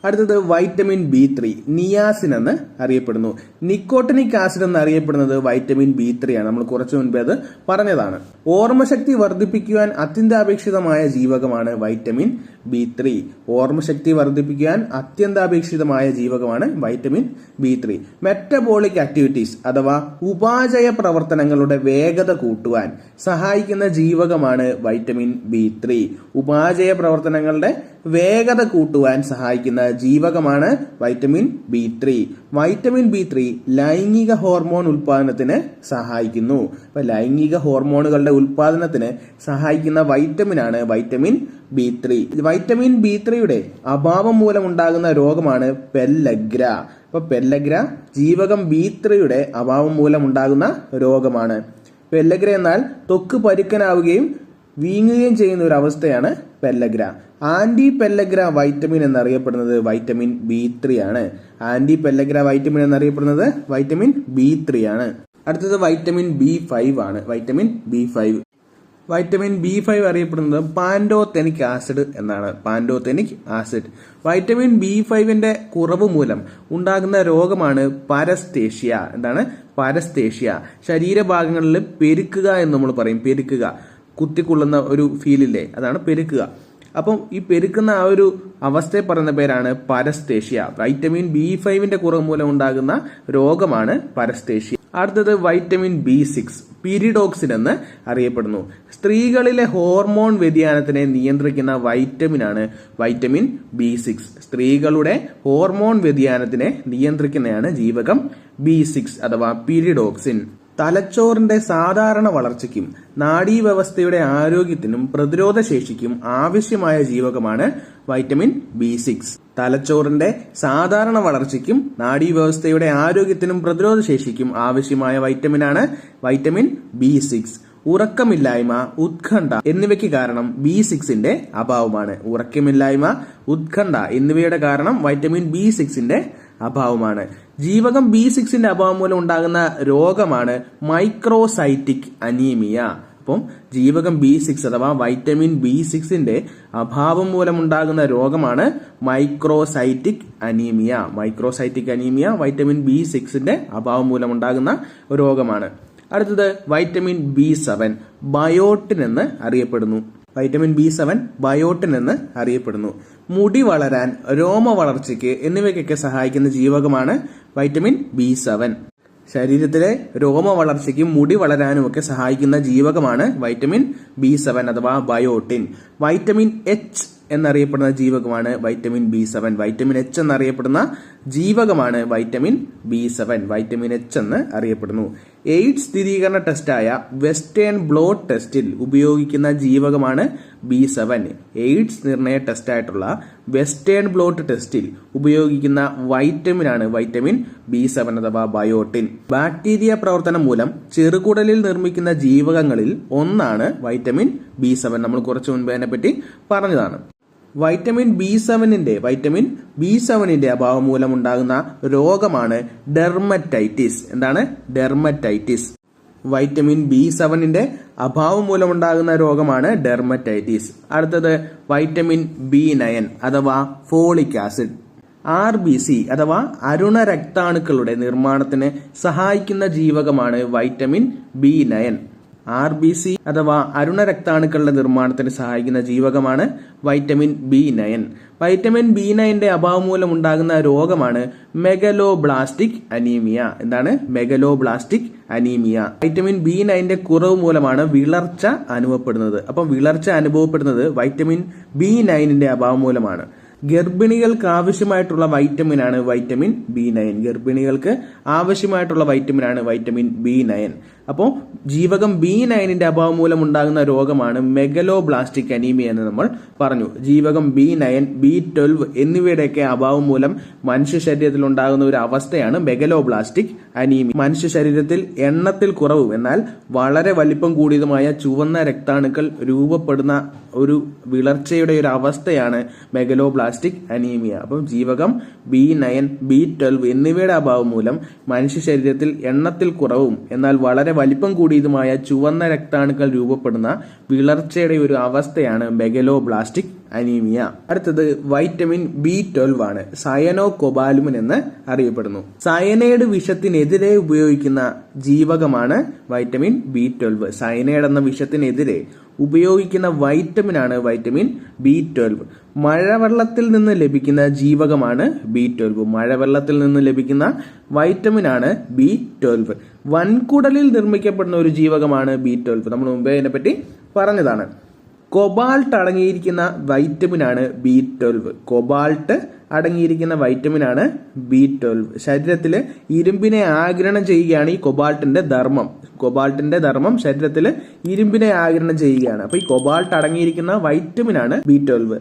അടുത്തത് വൈറ്റമിൻ B3, നിയാസിൻ എന്ന് അറിയപ്പെടുന്നു. നിക്കോട്ടിനിക് ആസിഡ് എന്ന് അറിയപ്പെടുന്നത് വൈറ്റമിൻ B3 ആണ്. നമ്മൾ കുറച്ചു മുൻപേ അത് പറഞ്ഞതാണ്. ഓർമ്മശക്തി വർദ്ധിപ്പിക്കുവാൻ അത്യന്താപേക്ഷിതമായ ജീവകമാണ് വൈറ്റമിൻ B3. ഓർമ്മശക്തി വർദ്ധിപ്പിക്കുവാൻ അത്യന്താപേക്ഷിതമായ ജീവകമാണ് വൈറ്റമിൻ B3. മെറ്റബോളിക് ആക്ടിവിറ്റീസ് അഥവാ ഉപാചയ പ്രവർത്തനങ്ങളുടെ വേഗത കൂട്ടുവാൻ സഹായിക്കുന്ന ജീവകമാണ് വൈറ്റമിൻ B3. ഉപാചയ പ്രവർത്തനങ്ങളുടെ വേഗത കൂട്ടുവാൻ സഹായിക്കുന്ന ജീവകമാണ് വൈറ്റമിൻ B3. വൈറ്റമിൻ B3 ലൈംഗിക ഹോർമോൺ ഉൽപാദനത്തിന് സഹായിക്കുന്നു. അപ്പൊ ലൈംഗിക ഹോർമോണുകളുടെ ഉൽപാദനത്തിന് സഹായിക്കുന്ന വൈറ്റമിനാണ് വൈറ്റമിൻ B3. വൈറ്റമിൻ B3 അഭാവം മൂലം ഉണ്ടാകുന്ന രോഗമാണ് പെല്ലഗ്ര. അപ്പൊ പെല്ലഗ്ര ജീവകം B3 അഭാവം മൂലം ഉണ്ടാകുന്ന രോഗമാണ്. പെല്ലഗ്ര എന്നാൽ ത്വക്ക് പരുക്കനാവുകയും വീങ്ങുകയും ചെയ്യുന്ന ഒരു അവസ്ഥയാണ് പെല്ലഗ്ര. ആന്റി പെല്ലഗ്ര വൈറ്റമിൻ എന്നറിയപ്പെടുന്നത് വൈറ്റമിൻ B3 ആണ്. ആന്റി പെല്ലഗ്ര വൈറ്റമിൻ എന്നറിയപ്പെടുന്നത് വൈറ്റമിൻ B3 ആണ്. അടുത്തത് വൈറ്റമിൻ B5 ആണ്. വൈറ്റമിൻ B5 അറിയപ്പെടുന്നത് പാൻറ്റോതെനിക് ആസിഡ് എന്നാണ്. Pantothenic acid. വൈറ്റമിൻ B5ന്റെ കുറവ് മൂലം ഉണ്ടാകുന്ന രോഗമാണ് പരസ്തേഷ്യ. എന്താണ് പരസ്തേഷ്യ? ശരീരഭാഗങ്ങളിൽ പെരുക്കുക എന്ന് നമ്മൾ പറയും. പെരുക്കുക, കുത്തിക്കൊള്ളുന്ന ഒരു ഫീലില്ലേ, അതാണ് പെരുക്കുക. അപ്പം ഈ പെരുക്കുന്ന ആ ഒരു അവസ്ഥയെ പറയുന്ന പേരാണ് പരസ്തേഷ്യ. വൈറ്റമിൻ B5ന്റെ കുറവ് മൂലം ഉണ്ടാകുന്ന രോഗമാണ് പരസ്തേഷ്യ. അടുത്തത് വൈറ്റമിൻ B6 പിരിഡോക്സിൻ എന്ന് അറിയപ്പെടുന്നു. സ്ത്രീകളിലെ ഹോർമോൺ വ്യതിയാനത്തിനെ നിയന്ത്രിക്കുന്ന വൈറ്റമിനാണ് വൈറ്റമിൻ B6. സ്ത്രീകളുടെ ഹോർമോൺ വ്യതിയാനത്തിനെ നിയന്ത്രിക്കുന്നതാണ് ജീവകം B6 അഥവാ പിരിഡോക്സിൻ. തലച്ചോറിന്റെ സാധാരണ വളർച്ചയ്ക്കും നാഡീവ്യവസ്ഥയുടെ ആരോഗ്യത്തിനും പ്രതിരോധ ശേഷിക്കും ആവശ്യമായ ജീവകമാണ് വൈറ്റമിൻ B6. തലച്ചോറിന്റെ സാധാരണ വളർച്ചയ്ക്കും നാഡീവ്യവസ്ഥയുടെ ആരോഗ്യത്തിനും പ്രതിരോധ ശേഷിക്കും ആവശ്യമായ വൈറ്റമിനാണ് വൈറ്റമിൻ B6. ഉറക്കമില്ലായ്മ, ഉത്കണ്ഠ എന്നിവയ്ക്ക് കാരണം B6ന്റെ അഭാവമാണ്. ഉറക്കമില്ലായ്മ, ഉത്കണ്ഠ എന്നിവയുടെ കാരണം വൈറ്റമിൻ B6ന്റെ അഭാവമാണ്. ജീവകം B6ന്റെ അഭാവം മൂലം ഉണ്ടാകുന്ന രോഗമാണ് മൈക്രോസൈറ്റിക് അനീമിയ. അപ്പം ജീവകം B6 അഥവാ വൈറ്റമിൻ B6ന്റെ അഭാവം മൂലം ഉണ്ടാകുന്ന രോഗമാണ് microcytic anaemia. Microcytic anaemia vitamin B6ന്റെ അഭാവം മൂലം ഉണ്ടാകുന്ന രോഗമാണ്. അടുത്തത് വൈറ്റമിൻ B7 ബയോട്ടിൻ എന്ന് അറിയപ്പെടുന്നു. വൈറ്റമിൻ B7 ബയോട്ടിൻ എന്ന് അറിയപ്പെടുന്നു. മുടി വളരാൻ, രോമ വളർച്ചയ്ക്ക് എന്നിവയ്ക്കൊക്കെ സഹായിക്കുന്ന ജീവകമാണ് വൈറ്റമിൻ B7. ശരീരത്തിലെ രോമ വളർച്ചയ്ക്കും മുടി വളരാനും ഒക്കെ സഹായിക്കുന്ന ജീവകമാണ് വൈറ്റമിൻ B7 അഥവാ ബയോട്ടിൻ. വൈറ്റമിൻ H എന്നറിയപ്പെടുന്ന ജീവകമാണ് വൈറ്റമിൻ B7. വൈറ്റമിൻ H എന്നറിയപ്പെടുന്ന ജീവകമാണ് വൈറ്റമിൻ B7. വൈറ്റമിൻ H എന്ന് അറിയപ്പെടുന്നു. എയ്ഡ്സ് സ്ഥിരീകരണ ടെസ്റ്റായ വെസ്റ്റേൺ ബ്ലോട്ട് ടെസ്റ്റിൽ ഉപയോഗിക്കുന്ന ജീവകമാണ് B7. എയ്ഡ്സ് നിർണയ ടെസ്റ്റായിട്ടുള്ള വെസ്റ്റേൺ ബ്ലോട്ട് ടെസ്റ്റിൽ ഉപയോഗിക്കുന്ന വൈറ്റമിനാണ് വൈറ്റമിൻ B7 അഥവാ ബയോട്ടിൻ. ബാക്ടീരിയ പ്രവർത്തനം മൂലം ചെറുകുടലിൽ നിർമ്മിക്കുന്ന ജീവകങ്ങളിൽ ഒന്നാണ് വൈറ്റമിൻ B7. നമ്മൾ കുറച്ചു മുൻപ് അതിനെപ്പറ്റി പറഞ്ഞതാണ്. വൈറ്റമിൻ B7ന്റെ അഭാവം മൂലം ഉണ്ടാകുന്ന രോഗമാണ് ഡെർമറ്റൈറ്റിസ്. എന്താണ് ഡെർമറ്റൈറ്റിസ്? വൈറ്റമിൻ B7ന്റെ അഭാവം മൂലമുണ്ടാകുന്ന രോഗമാണ് ഡെർമറ്റൈറ്റിസ്. അടുത്തത് വൈറ്റമിൻ B9 അഥവാ ഫോളിക് ആസിഡ്. RBC അഥവാ അരുണ രക്താണുക്കളുടെ നിർമ്മാണത്തിന് സഹായിക്കുന്ന ജീവകമാണ് വൈറ്റമിൻ B9. RBC അഥവാ അരുണ രക്താണുക്കളുടെ നിർമ്മാണത്തിന് സഹായിക്കുന്ന ജീവകമാണ് വൈറ്റമിൻ B9. വൈറ്റമിൻ B9ന്റെ അഭാവം മൂലം ഉണ്ടാകുന്ന രോഗമാണ് മെഗലോബ്ലാസ്റ്റിക് അനീമിയ. എന്താണ് മെഗലോബ്ലാസ്റ്റിക് അനീമിയ? വൈറ്റമിൻ B9ന്റെ കുറവ് മൂലമാണ് വിളർച്ച അനുഭവപ്പെടുന്നത്. അപ്പം വിളർച്ച അനുഭവപ്പെടുന്നത് വൈറ്റമിൻ B9ന്റെ അഭാവം മൂലമാണ്. ഗർഭിണികൾക്ക് ആവശ്യമായിട്ടുള്ള വൈറ്റമിനാണ് വൈറ്റമിൻ B9. ഗർഭിണികൾക്ക് ആവശ്യമായിട്ടുള്ള വൈറ്റമിനാണ് വൈറ്റമിൻ B9. അപ്പോൾ ജീവകം B9ന്റെ അഭാവം മൂലം ഉണ്ടാകുന്ന രോഗമാണ് മെഗലോബ്ലാസ്റ്റിക് അനീമിയ എന്ന് നമ്മൾ പറഞ്ഞു. ജീവകം B9, B12 എന്നിവയുടെയൊക്കെ അഭാവം മൂലം മനുഷ്യ ശരീരത്തിൽ ഉണ്ടാകുന്ന ഒരു അവസ്ഥയാണ് മെഗലോബ്ലാസ്റ്റിക് അനീമിയ. മനുഷ്യ ശരീരത്തിൽ എണ്ണത്തിൽ കുറവും എന്നാൽ വളരെ വലിപ്പം കൂടിയതുമായ ചുവന്ന രക്താണുക്കൾ രൂപപ്പെടുന്ന ഒരു വിളർച്ചയുടെ ഒരു അവസ്ഥയാണ് മെഗലോബ്ലാസ്റ്റിക് അനീമിയ. അപ്പം ജീവകം B9, B12 എന്നിവയുടെ അഭാവം മൂലം മനുഷ്യ ശരീരത്തിൽ എണ്ണത്തിൽ കുറവും എന്നാൽ വളരെ വലിപ്പം കൂടിയതുമായ ചുവന്ന രക്താണുക്കൾ രൂപപ്പെടുന്ന വിളർച്ചയുടെ ഒരു അവസ്ഥയാണ് മെഗലോബ്ലാസ്റ്റിക് അനീമിയ. അടുത്തത് വൈറ്റമിൻ B12 ആണ്. സയനോകൊബാലുമിൻ എന്ന് അറിയപ്പെടുന്നു. സയനൈഡ് വിഷത്തിനെതിരെ ഉപയോഗിക്കുന്ന ജീവകമാണ് വൈറ്റമിൻ B12. സയനൈഡ് എന്ന വിഷത്തിനെതിരെ ഉപയോഗിക്കുന്ന വൈറ്റമിനാണ് വൈറ്റമിൻ B12. മഴവെള്ളത്തിൽ നിന്ന് ലഭിക്കുന്ന ജീവകമാണ് B12. മഴവെള്ളത്തിൽ നിന്ന് ലഭിക്കുന്ന വൈറ്റമിനാണ് B12. വൻകുടലിൽ നിർമ്മിക്കപ്പെടുന്ന ഒരു ജീവകമാണ് B12. നമ്മൾ മുമ്പേ ഇതിനെപ്പറ്റി പറഞ്ഞതാണ്. കൊബാൾട്ട് അടങ്ങിയിരിക്കുന്ന വൈറ്റമിനാണ് B12. കൊബാൾട്ട് അടങ്ങിയിരിക്കുന്ന വൈറ്റമിനാണ് B12. ശരീരത്തിൽ ഇരുമ്പിനെ ആഗിരണം ചെയ്യുകയാണ് ഈ കൊബാൾട്ടിന്റെ ധർമ്മം. കൊബാൾട്ടിന്റെ ധർമ്മം ശരീരത്തിൽ ഇരുമ്പിനെ ആഗിരണം ചെയ്യുകയാണ്. അപ്പൊ ഈ കൊബാൾട്ട് അടങ്ങിയിരിക്കുന്ന വൈറ്റമിനാണ് B12.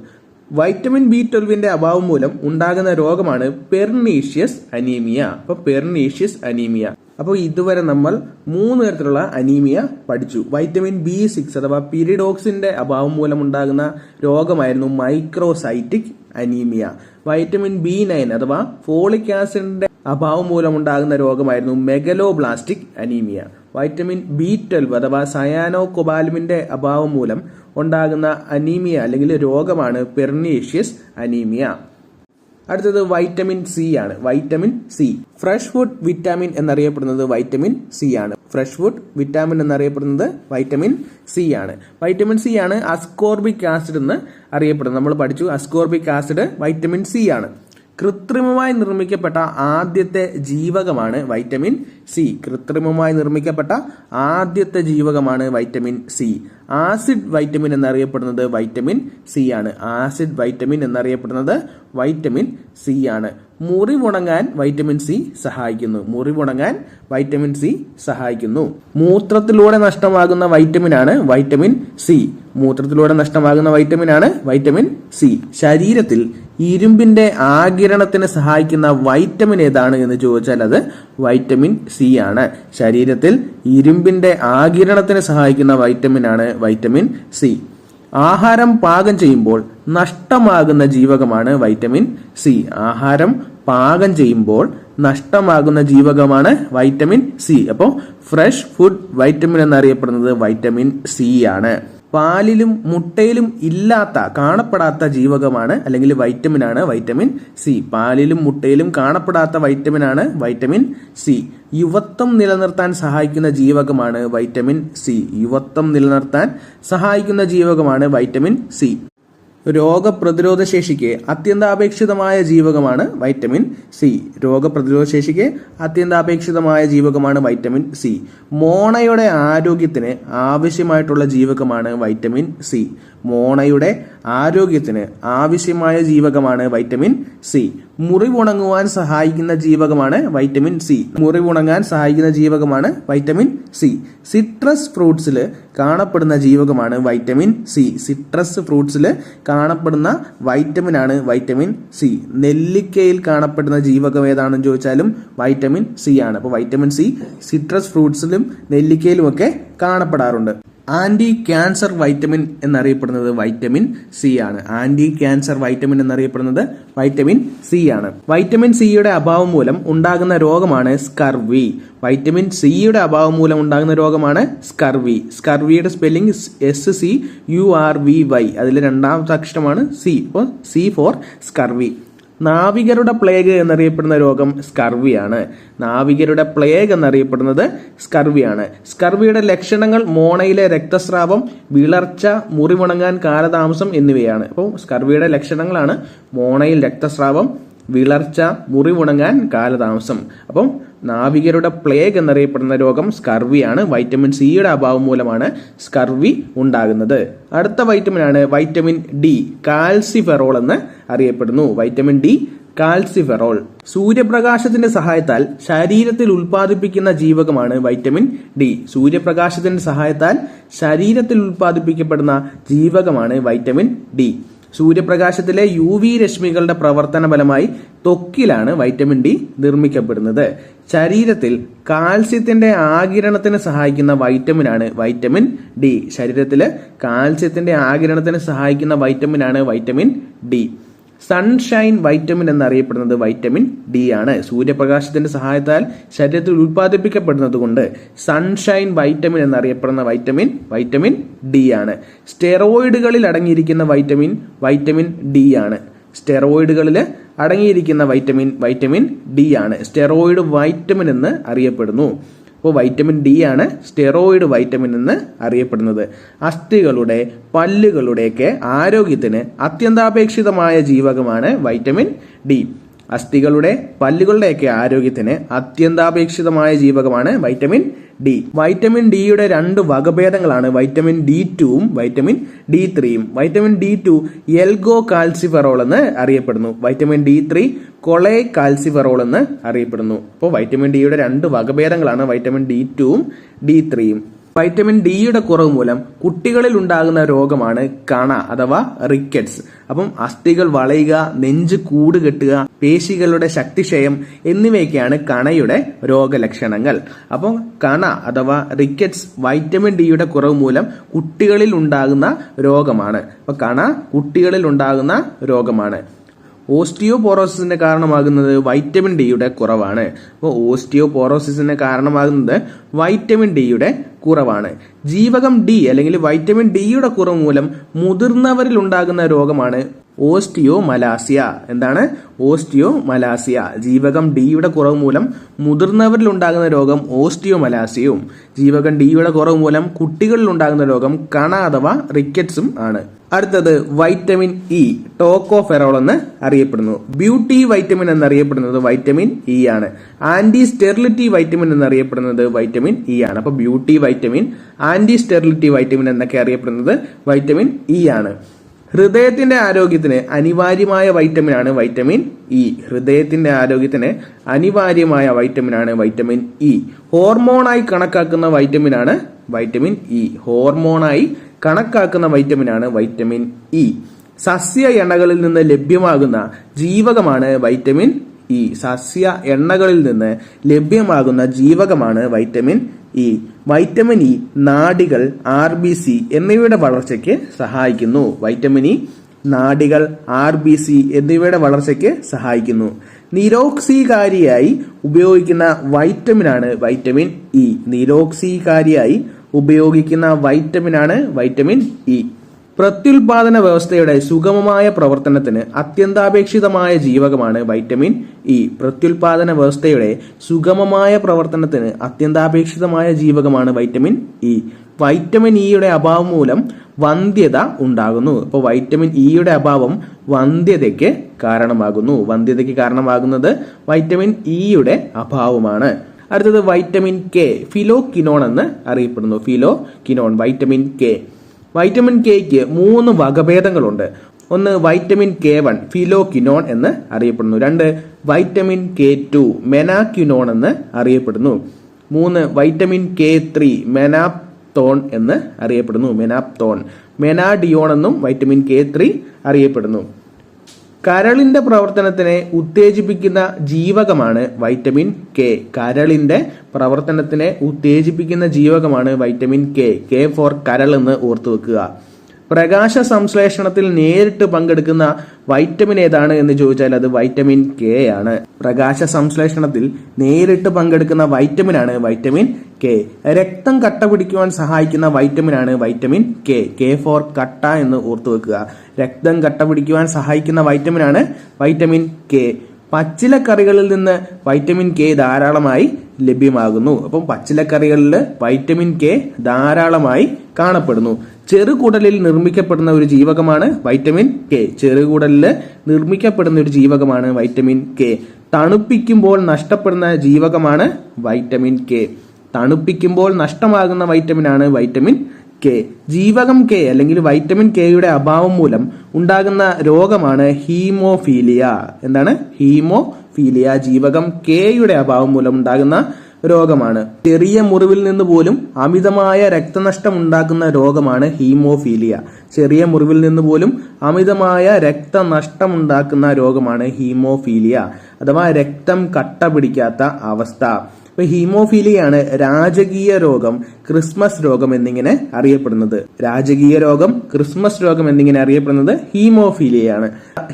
വൈറ്റമിൻ B12ന്റെ അഭാവം മൂലം ഉണ്ടാകുന്ന രോഗമാണ് പെർനീഷ്യസ് അനീമിയ. അപ്പൊ പെർനീഷ്യസ് അനീമിയ അപ്പോൾ ഇതുവരെ നമ്മൾ 3 തരത്തിലുള്ള അനീമിയ പഠിച്ചു. വൈറ്റമിൻ B6 അഥവാ പിരിഡോക്സിന്റെ അഭാവം മൂലമുണ്ടാകുന്ന രോഗമായിരുന്നു മൈക്രോസൈറ്റിക് അനീമിയ. വൈറ്റമിൻ B9 അഥവാ ഫോളിക് ആസിഡിന്റെ അഭാവം മൂലമുണ്ടാകുന്ന രോഗമായിരുന്നു മെഗലോബ്ലാസ്റ്റിക് അനീമിയ. വൈറ്റമിൻ B12 അഥവാ സയാനോ കൊബാലമിന്റെ അഭാവം മൂലം ഉണ്ടാകുന്ന അനീമിയ അല്ലെങ്കിൽ രോഗമാണ് പെർനീഷ്യസ് അനീമിയ. അടുത്തത് വൈറ്റമിൻ സി ആണ്. Vitamin C fresh food vitamin എന്നറിയപ്പെടുന്നത് വൈറ്റമിൻ സി ആണ്. ഫ്രഷ് ഫുഡ് വിറ്റാമിൻ എന്നറിയപ്പെടുന്നത് വൈറ്റമിൻ സി ആണ്. വൈറ്റമിൻ സി ആണ് അസ്കോർബിക് ആസിഡ് എന്ന് അറിയപ്പെടുന്നത്. നമ്മൾ പഠിച്ചു അസ്കോർബിക് ആസിഡ് വൈറ്റമിൻ സി ആണ്. കൃത്രിമമായി നിർമ്മിക്കപ്പെട്ട ആദ്യത്തെ ജീവകമാണ് വൈറ്റമിൻ സി. കൃത്രിമമായി നിർമ്മിക്കപ്പെട്ട ആദ്യത്തെ ജീവകമാണ് വൈറ്റമിൻ സി. ആസിഡ് വൈറ്റമിൻ എന്നറിയപ്പെടുന്നത് വൈറ്റമിൻ സി ആണ്. ആസിഡ് വൈറ്റമിൻ എന്നറിയപ്പെടുന്നത് വൈറ്റമിൻ സി ആണ്. മുറിവുണങ്ങാൻ വൈറ്റമിൻ സി സഹായിക്കുന്നു. മുറിവുണങ്ങാൻ വൈറ്റമിൻ സി സഹായിക്കുന്നു. മൂത്രത്തിലൂടെ നഷ്ടമാകുന്ന വൈറ്റമിനാണ് വൈറ്റമിൻ സി. മൂത്രത്തിലൂടെ നഷ്ടമാകുന്ന വൈറ്റമിനാണ് വൈറ്റമിൻ സി. ശരീരത്തിൽ ഇരുമ്പിന്റെ ആഗിരണത്തിന് സഹായിക്കുന്ന വൈറ്റമിൻ ഏതാണ് എന്ന് ചോദിച്ചാൽ അത് വൈറ്റമിൻ സി ആണ്. ശരീരത്തിൽ ഇരുമ്പിന്റെ ആഗിരണത്തിന് സഹായിക്കുന്ന വൈറ്റമിനാണ് വൈറ്റമിൻ സി. ആഹാരം പാകം ചെയ്യുമ്പോൾ നഷ്ടമാകുന്ന ജീവകമാണ് വൈറ്റമിൻ സി. ആഹാരം പാകം ചെയ്യുമ്പോൾ നഷ്ടമാകുന്ന ജീവകമാണ് വൈറ്റമിൻ സി. അപ്പോൾ ഫ്രഷ് ഫുഡ് വൈറ്റമിൻ എന്നറിയപ്പെടുന്നത് വൈറ്റമിൻ സി ആണ്. പാലിലും മുട്ടയിലും ഇല്ലാത്ത കാണപ്പെടാത്ത ജീവകമാണ് അല്ലെങ്കിൽ വൈറ്റമിനാണ് വൈറ്റമിൻ സി. പാലിലും മുട്ടയിലും കാണപ്പെടാത്ത വൈറ്റമിനാണ് വൈറ്റമിൻ സി. യുവത്വം നിലനിർത്താൻ സഹായിക്കുന്ന ജീവകമാണ് വൈറ്റമിൻ സി. യുവത്വം നിലനിർത്താൻ സഹായിക്കുന്ന ജീവകമാണ് വൈറ്റമിൻ സി. രോഗപ്രതിരോധ ശേഷിക്ക് അത്യന്താപേക്ഷിതമായ ജീവകമാണ് വൈറ്റമിൻ സി. രോഗപ്രതിരോധ ശേഷിക്ക് അത്യന്താപേക്ഷിതമായ ജീവകമാണ് വൈറ്റമിൻ സി. മോണയുടെ ആരോഗ്യത്തിന് ആവശ്യമായിട്ടുള്ള ജീവകമാണ് വൈറ്റമിൻ സി. മോണയുടെ ആരോഗ്യത്തിന് ആവശ്യമായ ജീവകമാണ് വൈറ്റമിൻ സി. മുറിവുണങ്ങുവാൻ സഹായിക്കുന്ന ജീവകമാണ് വൈറ്റമിൻ സി. മുറിവുണങ്ങാൻ സഹായിക്കുന്ന ജീവകമാണ് വൈറ്റമിൻ സി. സിട്രസ് ഫ്രൂട്ട്സിൽ കാണപ്പെടുന്ന ജീവകമാണ് വൈറ്റമിൻ സി. സിട്രസ് ഫ്രൂട്ട്സിൽ കാണപ്പെടുന്ന വൈറ്റമിനാണ് വൈറ്റമിൻ സി. നെല്ലിക്കയിൽ കാണപ്പെടുന്ന ജീവകം ഏതാണെന്ന് ചോദിച്ചാലും വൈറ്റമിൻ സി ആണ്. അപ്പോൾ വൈറ്റമിൻ സി സിട്രസ് ഫ്രൂട്ട്സിലും നെല്ലിക്കയിലും ഒക്കെ കാണപ്പെടാറുണ്ട്. ആന്റി ക്യാൻസർ വൈറ്റമിൻ എന്നറിയപ്പെടുന്നത് വൈറ്റമിൻ സി ആണ്. ആന്റി ക്യാൻസർ വൈറ്റമിൻ എന്നറിയപ്പെടുന്നത് വൈറ്റമിൻ സി ആണ്. വൈറ്റമിൻ സിയുടെ അഭാവം മൂലം ഉണ്ടാകുന്ന രോഗമാണ് സ്കർവി. വൈറ്റമിൻ സിയുടെ അഭാവം മൂലം ഉണ്ടാകുന്ന രോഗമാണ് സ്കർവി. സ്കർവിയുടെ spelling SCURVY. അതിൽ രണ്ടാമത്തെ അക്ഷരമാണ് സി. അപ്പോൾ സി ഫോർ സ്കർവി. നാവികരുടെ പ്ലേഗ് എന്നറിയപ്പെടുന്ന രോഗം സ്കർവിയാണ്. നാവികരുടെ പ്ലേഗ് എന്നറിയപ്പെടുന്നത് സ്കർവിയാണ്. സ്കർവിയുടെ ലക്ഷണങ്ങൾ മോണയിലെ രക്തസ്രാവം, വിളർച്ച, മുറിവുണങ്ങാൻ കാലതാമസം എന്നിവയാണ്. അപ്പോൾ സ്കർവിയുടെ ലക്ഷണങ്ങളാണ് മോണയിൽ രക്തസ്രാവം, വിളർച്ച, മുറിവുണങ്ങാൻ കാലതാമസം. അപ്പം നാവികരുടെ പ്ലേഗ് എന്നറിയപ്പെടുന്ന രോഗം സ്കർവിയാണ്. വൈറ്റമിൻ സിയുടെ അഭാവം മൂലമാണ് സ്കർവി ഉണ്ടാകുന്നത്. അടുത്ത വൈറ്റമിനാണ് വൈറ്റമിൻ ഡി. കാൽസിഫെറോൾ എന്ന് അറിയപ്പെടുന്നു. Vitamin D calciferol. സൂര്യപ്രകാശത്തിന്റെ സഹായത്താൽ ശരീരത്തിൽ ഉൽപ്പാദിപ്പിക്കുന്ന ജീവകമാണ് വൈറ്റമിൻ ഡി. സൂര്യപ്രകാശത്തിന്റെ സഹായത്താൽ ശരീരത്തിൽ ഉൽപ്പാദിപ്പിക്കപ്പെടുന്ന ജീവകമാണ് വൈറ്റമിൻ ഡി. സൂര്യപ്രകാശത്തിലെ UV രശ്മികളുടെ പ്രവർത്തന ഫലമായി ത്വക്കിലാണ് വൈറ്റമിൻ ഡി നിർമ്മിക്കപ്പെടുന്നത്. ശരീരത്തിൽ കാൽസ്യത്തിന്റെ ആഗിരണത്തിന് സഹായിക്കുന്ന വൈറ്റമിനാണ് വൈറ്റമിൻ ഡി. ശരീരത്തിൽ കാൽസ്യത്തിന്റെ ആഗിരണത്തിന് സഹായിക്കുന്ന വൈറ്റമിനാണ് വൈറ്റമിൻ ഡി. സൺഷൈൻ വൈറ്റമിൻ എന്നറിയപ്പെടുന്നത് വൈറ്റമിൻ ഡി ആണ്. സൂര്യപ്രകാശത്തിന്റെ സഹായത്താൽ ശരീരത്തിൽ ഉൽപ്പാദിപ്പിക്കപ്പെടുന്നത് കൊണ്ട് സൺഷൈൻ വൈറ്റമിൻ എന്നറിയപ്പെടുന്ന വൈറ്റമിൻ ഡി ആണ്. സ്റ്റെറോയിഡുകളിൽ അടങ്ങിയിരിക്കുന്ന വൈറ്റമിൻ ഡി ആണ്. സ്റ്റെറോയിഡുകളിൽ അടങ്ങിയിരിക്കുന്ന വൈറ്റമിൻ ഡി ആണ്. സ്റ്റെറോയിഡ് വൈറ്റമിൻ എന്ന് അറിയപ്പെടുന്നു. അപ്പോൾ വൈറ്റമിൻ ഡി ആണ് സ്റ്റെറോയിഡ് വൈറ്റമിൻ എന്ന് അറിയപ്പെടുന്നത്. അസ്ഥികളുടെ പല്ലുകളുടെയൊക്കെ ആരോഗ്യത്തിന് അത്യന്താപേക്ഷിതമായ ജീവകമാണ് വൈറ്റമിൻ ഡി. അസ്ഥികളുടെ പല്ലുകളുടെയൊക്കെ ആരോഗ്യത്തിന് അത്യന്താപേക്ഷിതമായ ജീവകമാണ് വൈറ്റമിൻ ഡി. വൈറ്റമിൻ ഡിയുടെ 2 വകഭേദങ്ങളാണ് വൈറ്റമിൻ D2ഉം വൈറ്റമിൻ D3യും. വൈറ്റമിൻ D2 എൽഗോ കാൽസിഫെറോൾ എന്ന് അറിയപ്പെടുന്നു. വൈറ്റമിൻ D3 കൊളേ കാൽസിഫെറോൾ എന്ന് അറിയപ്പെടുന്നു. അപ്പോൾ വൈറ്റമിൻ ഡിയുടെ 2 വകഭേദങ്ങളാണ് വൈറ്റമിൻ D2ഉം D3യും. വൈറ്റമിൻ ഡിയുടെ കുറവ് മൂലം കുട്ടികളിൽ ഉണ്ടാകുന്ന രോഗമാണ് കണ അഥവാ റിക്കറ്റ്സ്. അപ്പം അസ്ഥികൾ വളയുക, നെഞ്ച് കൂടുകെട്ടുക, പേശികളുടെ ശക്തിക്ഷയം എന്നിവയൊക്കെയാണ് കണയുടെ രോഗലക്ഷണങ്ങൾ. അപ്പം കണ അഥവാ റിക്കറ്റ്സ് വൈറ്റമിൻ ഡിയുടെ കുറവ് മൂലം കുട്ടികളിൽ ഉണ്ടാകുന്ന രോഗമാണ്. അപ്പൊ കണ കുട്ടികളിൽ ഉണ്ടാകുന്ന രോഗമാണ്. ഓസ്റ്റിയോപോറോസിസിന് കാരണമാകുന്നത് വൈറ്റമിൻ ഡിയുടെ കുറവാണ്. അപ്പോൾ ഓസ്റ്റിയോപോറോസിസിന് കാരണമാകുന്നത് വൈറ്റമിൻ ഡിയുടെ കുറവാണ്. ജീവകം ഡി അല്ലെങ്കിൽ വൈറ്റമിൻ ഡിയുടെ കുറവ് മൂലം മുതിർന്നവരിൽ ഉണ്ടാകുന്ന രോഗമാണ് ഓസ്റ്റിയോമലാസിയ. എന്താണ് ഓസ്റ്റിയോമലാസിയ? ജീവകം ഡിയുടെ കുറവ് മൂലം മുതിർന്നവരിൽ ഉണ്ടാകുന്ന രോഗം ഓസ്റ്റിയോമലാസിയയും ജീവകം ഡിയുടെ കുറവ് മൂലം കുട്ടികളിൽ ഉണ്ടാകുന്ന രോഗം കണ അഥവാ റിക്കറ്റ്സും ആണ്. അടുത്തത് വൈറ്റമിൻ ഇ, ടോക്കോഫെറോൾ എന്ന് അറിയപ്പെടുന്നു. ബ്യൂട്ടി വൈറ്റമിൻ എന്നറിയപ്പെടുന്നത് വൈറ്റമിൻ ഇ ആണ്. ആന്റി സ്റ്റെറിലിറ്റി വൈറ്റമിൻ എന്നറിയപ്പെടുന്നത് വൈറ്റമിൻ ഇ ആണ്. അപ്പൊ beauty vitamin, anti sterility vitamin എന്നൊക്കെ അറിയപ്പെടുന്നത് വൈറ്റമിൻ ഇ ആണ്. ഹൃദയത്തിന്റെ ആരോഗ്യത്തിന് അനിവാര്യമായ വൈറ്റമിനാണ് വൈറ്റമിൻ ഇ. ഹൃദയത്തിന്റെ ആരോഗ്യത്തിന് അനിവാര്യമായ വൈറ്റമിനാണ് വൈറ്റമിൻ ഇ. ഹോർമോണായി കണക്കാക്കുന്ന വൈറ്റമിനാണ് വൈറ്റമിൻ ഇ. ഹോർമോണായി കണക്കാക്കുന്ന വൈറ്റമിനാണ് വൈറ്റമിൻ ഇ. സസ്യ എണ്ണകളിൽ നിന്ന് ലഭ്യമാകുന്ന ജീവകമാണ് വൈറ്റമിൻ ഇ. സസ്യ എണ്ണകളിൽ നിന്ന് ലഭ്യമാകുന്ന ജീവകമാണ് വൈറ്റമിൻ ഇ. വൈറ്റമിൻ ഇ നാഡികൾ, RBC എന്നിവയുടെ വളർച്ചയ്ക്ക് സഹായിക്കുന്നു. വൈറ്റമിൻ ഇ നാഡികൾ, RBC എന്നിവയുടെ വളർച്ചയ്ക്ക് സഹായിക്കുന്നു. നിരോക്സീകാരിയായി ഉപയോഗിക്കുന്ന വൈറ്റമിനാണ് വൈറ്റമിൻ ഇ. നിരോക്സീകാരിയായി ഉപയോഗിക്കുന്ന വൈറ്റമിനാണ് വൈറ്റമിൻ ഇ. പ്രത്യുൽപാദന വ്യവസ്ഥയുടെ സുഗമമായ പ്രവർത്തനത്തിന് അത്യന്താപേക്ഷിതമായ ജീവകമാണ് വൈറ്റമിൻ ഇ. പ്രത്യുൽപാദന വ്യവസ്ഥയുടെ സുഗമമായ പ്രവർത്തനത്തിന് അത്യന്താപേക്ഷിതമായ ജീവകമാണ് വൈറ്റമിൻ ഇ. വൈറ്റമിൻ ഇയുടെ അഭാവം മൂലം വന്ധ്യത ഉണ്ടാകുന്നു. അപ്പോൾ വൈറ്റമിൻ ഇയുടെ അഭാവം വന്ധ്യതയ്ക്ക് കാരണമാകുന്നു. വന്ധ്യതയ്ക്ക് കാരണമാകുന്നത് വൈറ്റമിൻ ഇയുടെ അഭാവമാണ്. അടുത്തത് വൈറ്റമിൻ കെ, ഫിലോക്വിനോൺ എന്ന് അറിയപ്പെടുന്നു. ഫിലോക്വിനോൺ, വൈറ്റമിൻ കെ. Vitamin cake 3 വകഭേദങ്ങളുണ്ട്. ഒന്ന് വൈറ്റമിൻ K1 ഫിലോക്വിനോൺ എന്ന് അറിയപ്പെടുന്നു. 2 വൈറ്റമിൻ K2 മെനാക്വിനോൺ എന്ന് അറിയപ്പെടുന്നു. 3 വൈറ്റമിൻ K3 മെനാപ്തോൺ എന്ന് അറിയപ്പെടുന്നു. മെനാപ്തോൺ. മെനാഡിയോൺ എന്നും വൈറ്റമിൻ K3 അറിയപ്പെടുന്നു. കരളിന്റെ പ്രവർത്തനത്തിനെ ഉത്തേജിപ്പിക്കുന്ന ജീവകമാണ് വൈറ്റമിൻ കെ. കരളിന്റെ പ്രവർത്തനത്തിനെ ഉത്തേജിപ്പിക്കുന്ന ജീവകമാണ് വൈറ്റമിൻ കെ. കെ ഫോർ കരൾ എന്ന് ഓർത്തു വെക്കുക. പ്രകാശ സംശ്ലേഷണത്തിൽ നേരിട്ട് പങ്കെടുക്കുന്ന വൈറ്റമിൻ ഏതാണ് എന്ന് ചോദിച്ചാൽ അത് വൈറ്റമിൻ കെ ആണ്. പ്രകാശ സംശ്ലേഷണത്തിൽ നേരിട്ട് പങ്കെടുക്കുന്ന വൈറ്റമിനാണ് വൈറ്റമിൻ കെ. രക്തം കട്ട പിടിക്കുവാൻ സഹായിക്കുന്ന വൈറ്റമിനാണ് വൈറ്റമിൻ കെ. കെ ഫോർ കട്ട എന്ന് ഓർത്തു വെക്കുക. രക്തം കട്ട പിടിക്കുവാൻ സഹായിക്കുന്ന വൈറ്റമിനാണ് വൈറ്റമിൻ കെ. പച്ചിലക്കറികളിൽ നിന്ന് വൈറ്റമിൻ കെ ധാരാളമായി ലഭ്യമാകുന്നു. അപ്പം പച്ചിലക്കറികളിൽ വൈറ്റമിൻ കെ ധാരാളമായി കാണപ്പെടുന്നു. ചെറുകുടലിൽ നിർമ്മിക്കപ്പെടുന്ന ഒരു ജീവകമാണ് വൈറ്റമിൻ കെ. ചെറുകുടലിൽ നിർമ്മിക്കപ്പെടുന്ന ഒരു ജീവകമാണ് വൈറ്റമിൻ കെ. തണുപ്പിക്കുമ്പോൾ നഷ്ടപ്പെടുന്ന ജീവകമാണ് വൈറ്റമിൻ കെ. തണുപ്പിക്കുമ്പോൾ നഷ്ടമാകുന്ന വൈറ്റമിനാണ് വൈറ്റമിൻ കെ. ജീവകം കെ അല്ലെങ്കിൽ വൈറ്റമിൻ കെയുടെ അഭാവം മൂലം ഉണ്ടാകുന്ന രോഗമാണ് ഹീമോഫീലിയ. എന്താണ് ഹീമോഫീലിയ? ജീവകം കെയുടെ അഭാവം മൂലം ഉണ്ടാകുന്ന രോഗമാണ്. ചെറിയ മുറിവിൽ നിന്ന് പോലും അമിതമായ രക്തനഷ്ടം ഉണ്ടാക്കുന്ന രോഗമാണ് ഹീമോഫീലിയ. ചെറിയ മുറിവിൽ നിന്ന് പോലും അമിതമായ രക്തനഷ്ടം ഉണ്ടാക്കുന്ന രോഗമാണ് ഹീമോഫീലിയ അഥവാ രക്തം കട്ട പിടിക്കാത്ത അവസ്ഥ. ഇപ്പൊ ഹീമോഫീലിയാണ് രാജകീയ രോഗം, ക്രിസ്മസ് രോഗം എന്നിങ്ങനെ അറിയപ്പെടുന്നത്. രാജകീയ രോഗം, ക്രിസ്മസ് രോഗം എന്നിങ്ങനെ അറിയപ്പെടുന്നത് ഹീമോഫീലിയയാണ്.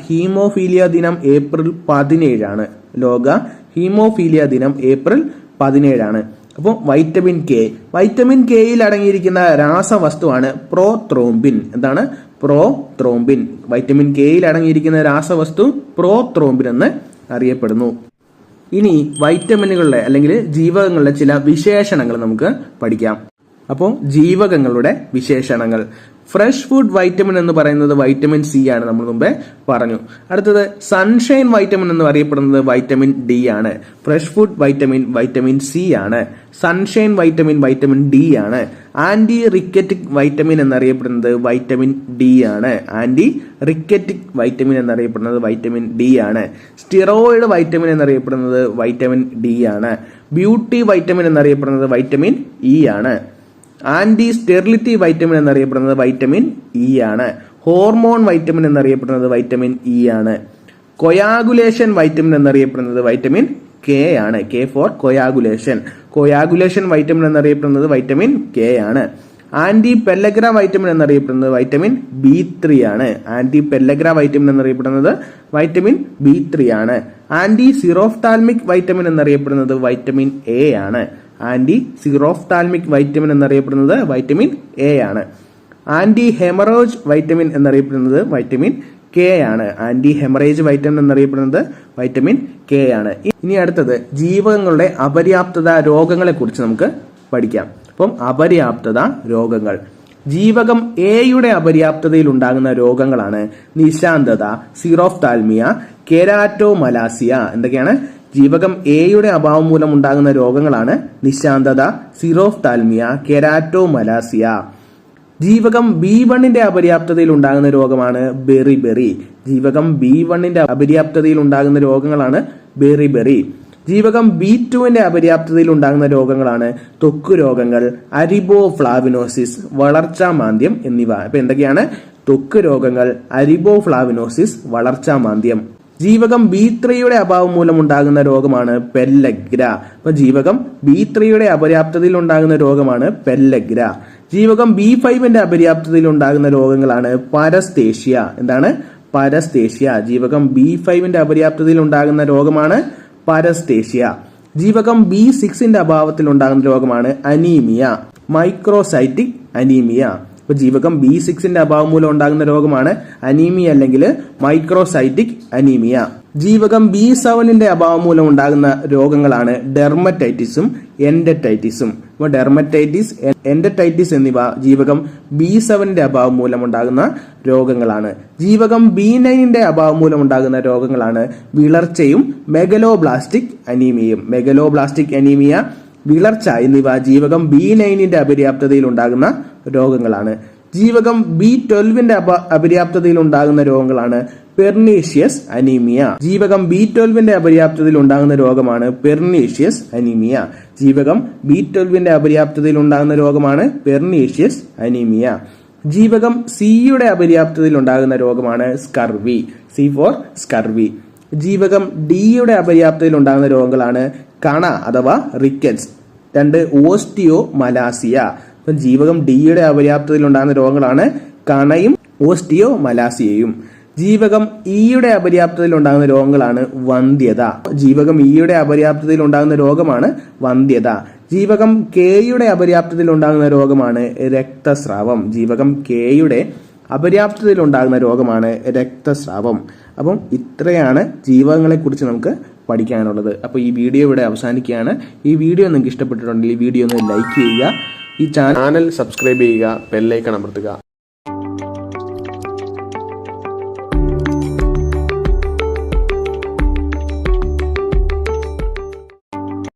ഹീമോഫീലിയ ദിനം ഏപ്രിൽ 17 ലോക ഹീമോഫീലിയ ദിനം ഏപ്രിൽ 17. അപ്പോൾ വൈറ്റമിൻ കെ. വൈറ്റമിൻ കെയിൽ അടങ്ങിയിരിക്കുന്ന രാസവസ്തുവാണ് പ്രോത്രോംബിൻ. എന്താണ് പ്രോത്രോംബിൻ? വൈറ്റമിൻ കെയിൽ അടങ്ങിയിരിക്കുന്ന രാസവസ്തു പ്രോത്രോംബിൻ എന്ന് അറിയപ്പെടുന്നു. ഇനി വൈറ്റമിനുകളുടെ അല്ലെങ്കിൽ ജീവകങ്ങളുടെ ചില വിശേഷണങ്ങൾ നമുക്ക് പഠിക്കാം. അപ്പോൾ ജീവകങ്ങളുടെ വിശേഷണങ്ങൾ. ഫ്രഷ് ഫുഡ് വൈറ്റമിൻ എന്ന് പറയുന്നത് വൈറ്റമിൻ സി ആണ്, നമ്മൾ മുമ്പേ പറഞ്ഞു. അടുത്തത് സൺഷൈൻ വൈറ്റമിൻ എന്ന് അറിയപ്പെടുന്നത് വൈറ്റമിൻ ഡി ആണ്. Fresh food vitamin vitamin C ആണ്. സൺഷൈൻ വൈറ്റമിൻ വൈറ്റമിൻ ഡി ആണ്. ആന്റി റിക്കറ്റിക് വൈറ്റമിൻ എന്നറിയപ്പെടുന്നത് വൈറ്റമിൻ ഡി ആണ്. ആന്റി റിക്കറ്റിക് വൈറ്റമിൻ എന്നറിയപ്പെടുന്നത് വൈറ്റമിൻ ഡി ആണ്. സ്റ്റിറോയിഡ് വൈറ്റമിൻ എന്നറിയപ്പെടുന്നത് വൈറ്റമിൻ ഡി ആണ്. ബ്യൂട്ടി വൈറ്റമിൻ എന്നറിയപ്പെടുന്നത് വൈറ്റമിൻ ഇ ആണ്. ആന്റി സ്റ്റെറിലിറ്റി വൈറ്റമിൻ എന്നറിയപ്പെടുന്നത് വൈറ്റമിൻ ഇ ആണ്. ഹോർമോൺ വൈറ്റമിൻ എന്നറിയപ്പെടുന്നത് വൈറ്റമിൻ ഇ ആണ്. കൊയാഗുലേഷൻ വൈറ്റമിൻ എന്നറിയപ്പെടുന്നത് വൈറ്റമിൻ കെ ആണ്. K for coagulation. Coagulation vitamin എന്നറിയപ്പെടുന്നത് വൈറ്റമിൻ കെ ആണ്. ആന്റി പെല്ലഗ്ര വൈറ്റമിൻ എന്നറിയപ്പെടുന്നത് വൈറ്റമിൻ B3 ആണ്. ആന്റി പെല്ലഗ്ര വൈറ്റമിൻ എന്നറിയപ്പെടുന്നത് വൈറ്റമിൻ B3 ആണ്. ആന്റി സിറോഫ്താൽമിക് വൈറ്റമിൻ എന്നറിയപ്പെടുന്നത് വൈറ്റമിൻ എ ആണ്. ആന്റി സിറോഫ്താൽമിക് വൈറ്റമിൻ എന്നറിയപ്പെടുന്നത് വൈറ്റമിൻ എ ആണ്. ആന്റി ഹെമറോജ് വൈറ്റമിൻ എന്നറിയപ്പെടുന്നത് വൈറ്റമിൻ കെ ആണ്. ആന്റി ഹെമറേജ് വൈറ്റമിൻ എന്നറിയപ്പെടുന്നത് വൈറ്റമിൻ കെ ആണ്. ഇനി അടുത്തത് ജീവകങ്ങളുടെ അപര്യാപ്തത രോഗങ്ങളെ കുറിച്ച് നമുക്ക് പഠിക്കാം. അപ്പം അപര്യാപ്തത രോഗങ്ങൾ. ജീവകം എയുടെ അപര്യാപ്തതയിൽ ഉണ്ടാകുന്ന രോഗങ്ങളാണ് നിശാന്തത, സിറോഫ്താൽമിയ, കെരാറ്റോമലാസിയ. എന്തൊക്കെയാണ്? ജീവകം എയുടെ അഭാവം മൂലം ഉണ്ടാകുന്ന രോഗങ്ങളാണ് നിശാന്തത, സിറോഫ്താൽമിയ, കെരാറ്റോമലാസിയ. ജീവകം B1ന്റെ അപര്യാപ്തതയിൽ ഉണ്ടാകുന്ന രോഗമാണ് ബെറിബെറി. ജീവകം B1ന്റെ അപര്യാപ്തതയിൽ ഉണ്ടാകുന്ന രോഗങ്ങളാണ് ബെറിബെറി. ജീവകം B2ന്റെ അപര്യാപ്തതയിൽ ഉണ്ടാകുന്ന രോഗങ്ങളാണ് ത്വക്ക് രോഗങ്ങൾ, അരിബോഫ്ലാവിനോസിസ്, വളർച്ചാ മാന്ദ്യം എന്നിവ. അപ്പൊ എന്തൊക്കെയാണ്? ത്വക്ക് രോഗങ്ങൾ, അരിബോഫ്ലാവിനോസിസ്, വളർച്ചാ മാന്ദ്യം. ജീവകം B3യുടെ അഭാവം മൂലം ഉണ്ടാകുന്ന രോഗമാണ് പെല്ലഗ്ര. അപ്പൊ ജീവകം B3യുടെ അപര്യാപ്തതയിൽ ഉണ്ടാകുന്ന രോഗമാണ് പെല്ലഗ്ര. ജീവകം B5ന്റെ അപര്യാപ്തതയിൽ ഉണ്ടാകുന്ന രോഗങ്ങളാണ് പരസ്തേഷ്യ. എന്താണ്? പരസ്തേഷ്യ. ജീവകം B5ന്റെ അപര്യാപ്തതയിൽ ഉണ്ടാകുന്ന രോഗമാണ് പരസ്തേഷ്യ. ജീവകം B6ന്റെ അഭാവത്തിൽ ഉണ്ടാകുന്ന രോഗമാണ് അനീമിയ, മൈക്രോസൈറ്റിക് അനീമിയ. ഇപ്പൊ ജീവകം B6ന്റെ അഭാവം മൂലം ഉണ്ടാകുന്ന രോഗമാണ് അനീമിയ അല്ലെങ്കിൽ മൈക്രോസൈറ്റിക് അനീമിയ. ജീവകം B7ന്റെ അഭാവം മൂലം ഉണ്ടാകുന്ന രോഗങ്ങളാണ് ഡെർമറ്റൈറ്റിസും എൻഡറ്റൈറ്റിസും. ഇപ്പോൾ ഡെർമറ്റൈറ്റിസ്, എൻഡറ്റൈറ്റിസ് എന്നിവ ജീവകം B7ന്റെ അഭാവം മൂലം ഉണ്ടാകുന്ന രോഗങ്ങളാണ്. ജീവകം B9ന്റെ അഭാവം മൂലം ഉണ്ടാകുന്ന രോഗങ്ങളാണ് വിളർച്ചയും മെഗലോബ്ലാസ്റ്റിക് അനീമിയയും. മെഗലോബ്ലാസ്റ്റിക് അനീമിയ, വിളർച്ച എന്നിവ ജീവകം B9ന്റെ അപര്യാപ്തതയിൽ ഉണ്ടാകുന്ന രോഗങ്ങളാണ്. ജീവകം B12ന്റെ അപര്യാപ്തതയിൽ ഉണ്ടാകുന്ന രോഗങ്ങളാണ് പെർനീഷ്യസ് അനീമിയ. ജീവകം B12ന്റെ അപര്യാപ്തതയിൽ ഉണ്ടാകുന്ന രോഗമാണ് പെർനീഷ്യസ് അനീമിയ. ജീവകം B12ന്റെ അപര്യാപ്തതയിൽ ഉണ്ടാകുന്ന രോഗമാണ് പെർനീഷ്യസ് അനീമിയ. ജീവകം സിയുടെ അപര്യാപ്തതയിൽ ഉണ്ടാകുന്ന രോഗമാണ് സ്കർവി. C four scurvy. ജീവകം ഡിയുടെ അപര്യാപ്തതയിൽ ഉണ്ടാകുന്ന രോഗങ്ങളാണ് കണ അഥവാ റിക്കറ്റ്സ്. 2 ഓസ്റ്റിയോമലാസിയ. അപ്പൊ ജീവകം ഡിയുടെ അപര്യാപ്തതയിൽ ഉണ്ടാകുന്ന രോഗങ്ങളാണ് കണയും ഓസ്റ്റിയോമലാസിയയും. ജീവകം ഇയുടെ അപര്യാപ്തതയിൽ ഉണ്ടാകുന്ന രോഗങ്ങളാണ് വന്ധ്യത. ജീവകം ഇയുടെ അപര്യാപ്തതയിൽ ഉണ്ടാകുന്ന രോഗമാണ് വന്ധ്യത. ജീവകം കെയുടെ അപര്യാപ്തതയിൽ ഉണ്ടാകുന്ന രോഗമാണ് രക്തസ്രാവം. ജീവകം കെയുടെ അപര്യാപ്തതയിൽ ഉണ്ടാകുന്ന രോഗമാണ് രക്തസ്രാവം. അപ്പം ഇത്രയാണ് ജീവകങ്ങളെ കുറിച്ച് നമുക്ക് പഠിക്കാനുള്ളത്. അപ്പോൾ ഈ വീഡിയോ ഇവിടെ അവസാനിക്കുകയാണ്. ഈ വീഡിയോ നിങ്ങൾക്ക് ഇഷ്ടപ്പെട്ടിട്ടുണ്ടെങ്കിൽ ഈ വീഡിയോ ഒന്ന് ലൈക്ക് ചെയ്യുക, ഈ ചാനൽ സബ്സ്ക്രൈബ് ചെയ്യുക, ബെൽ ഐക്കൺ അമർത്തുക.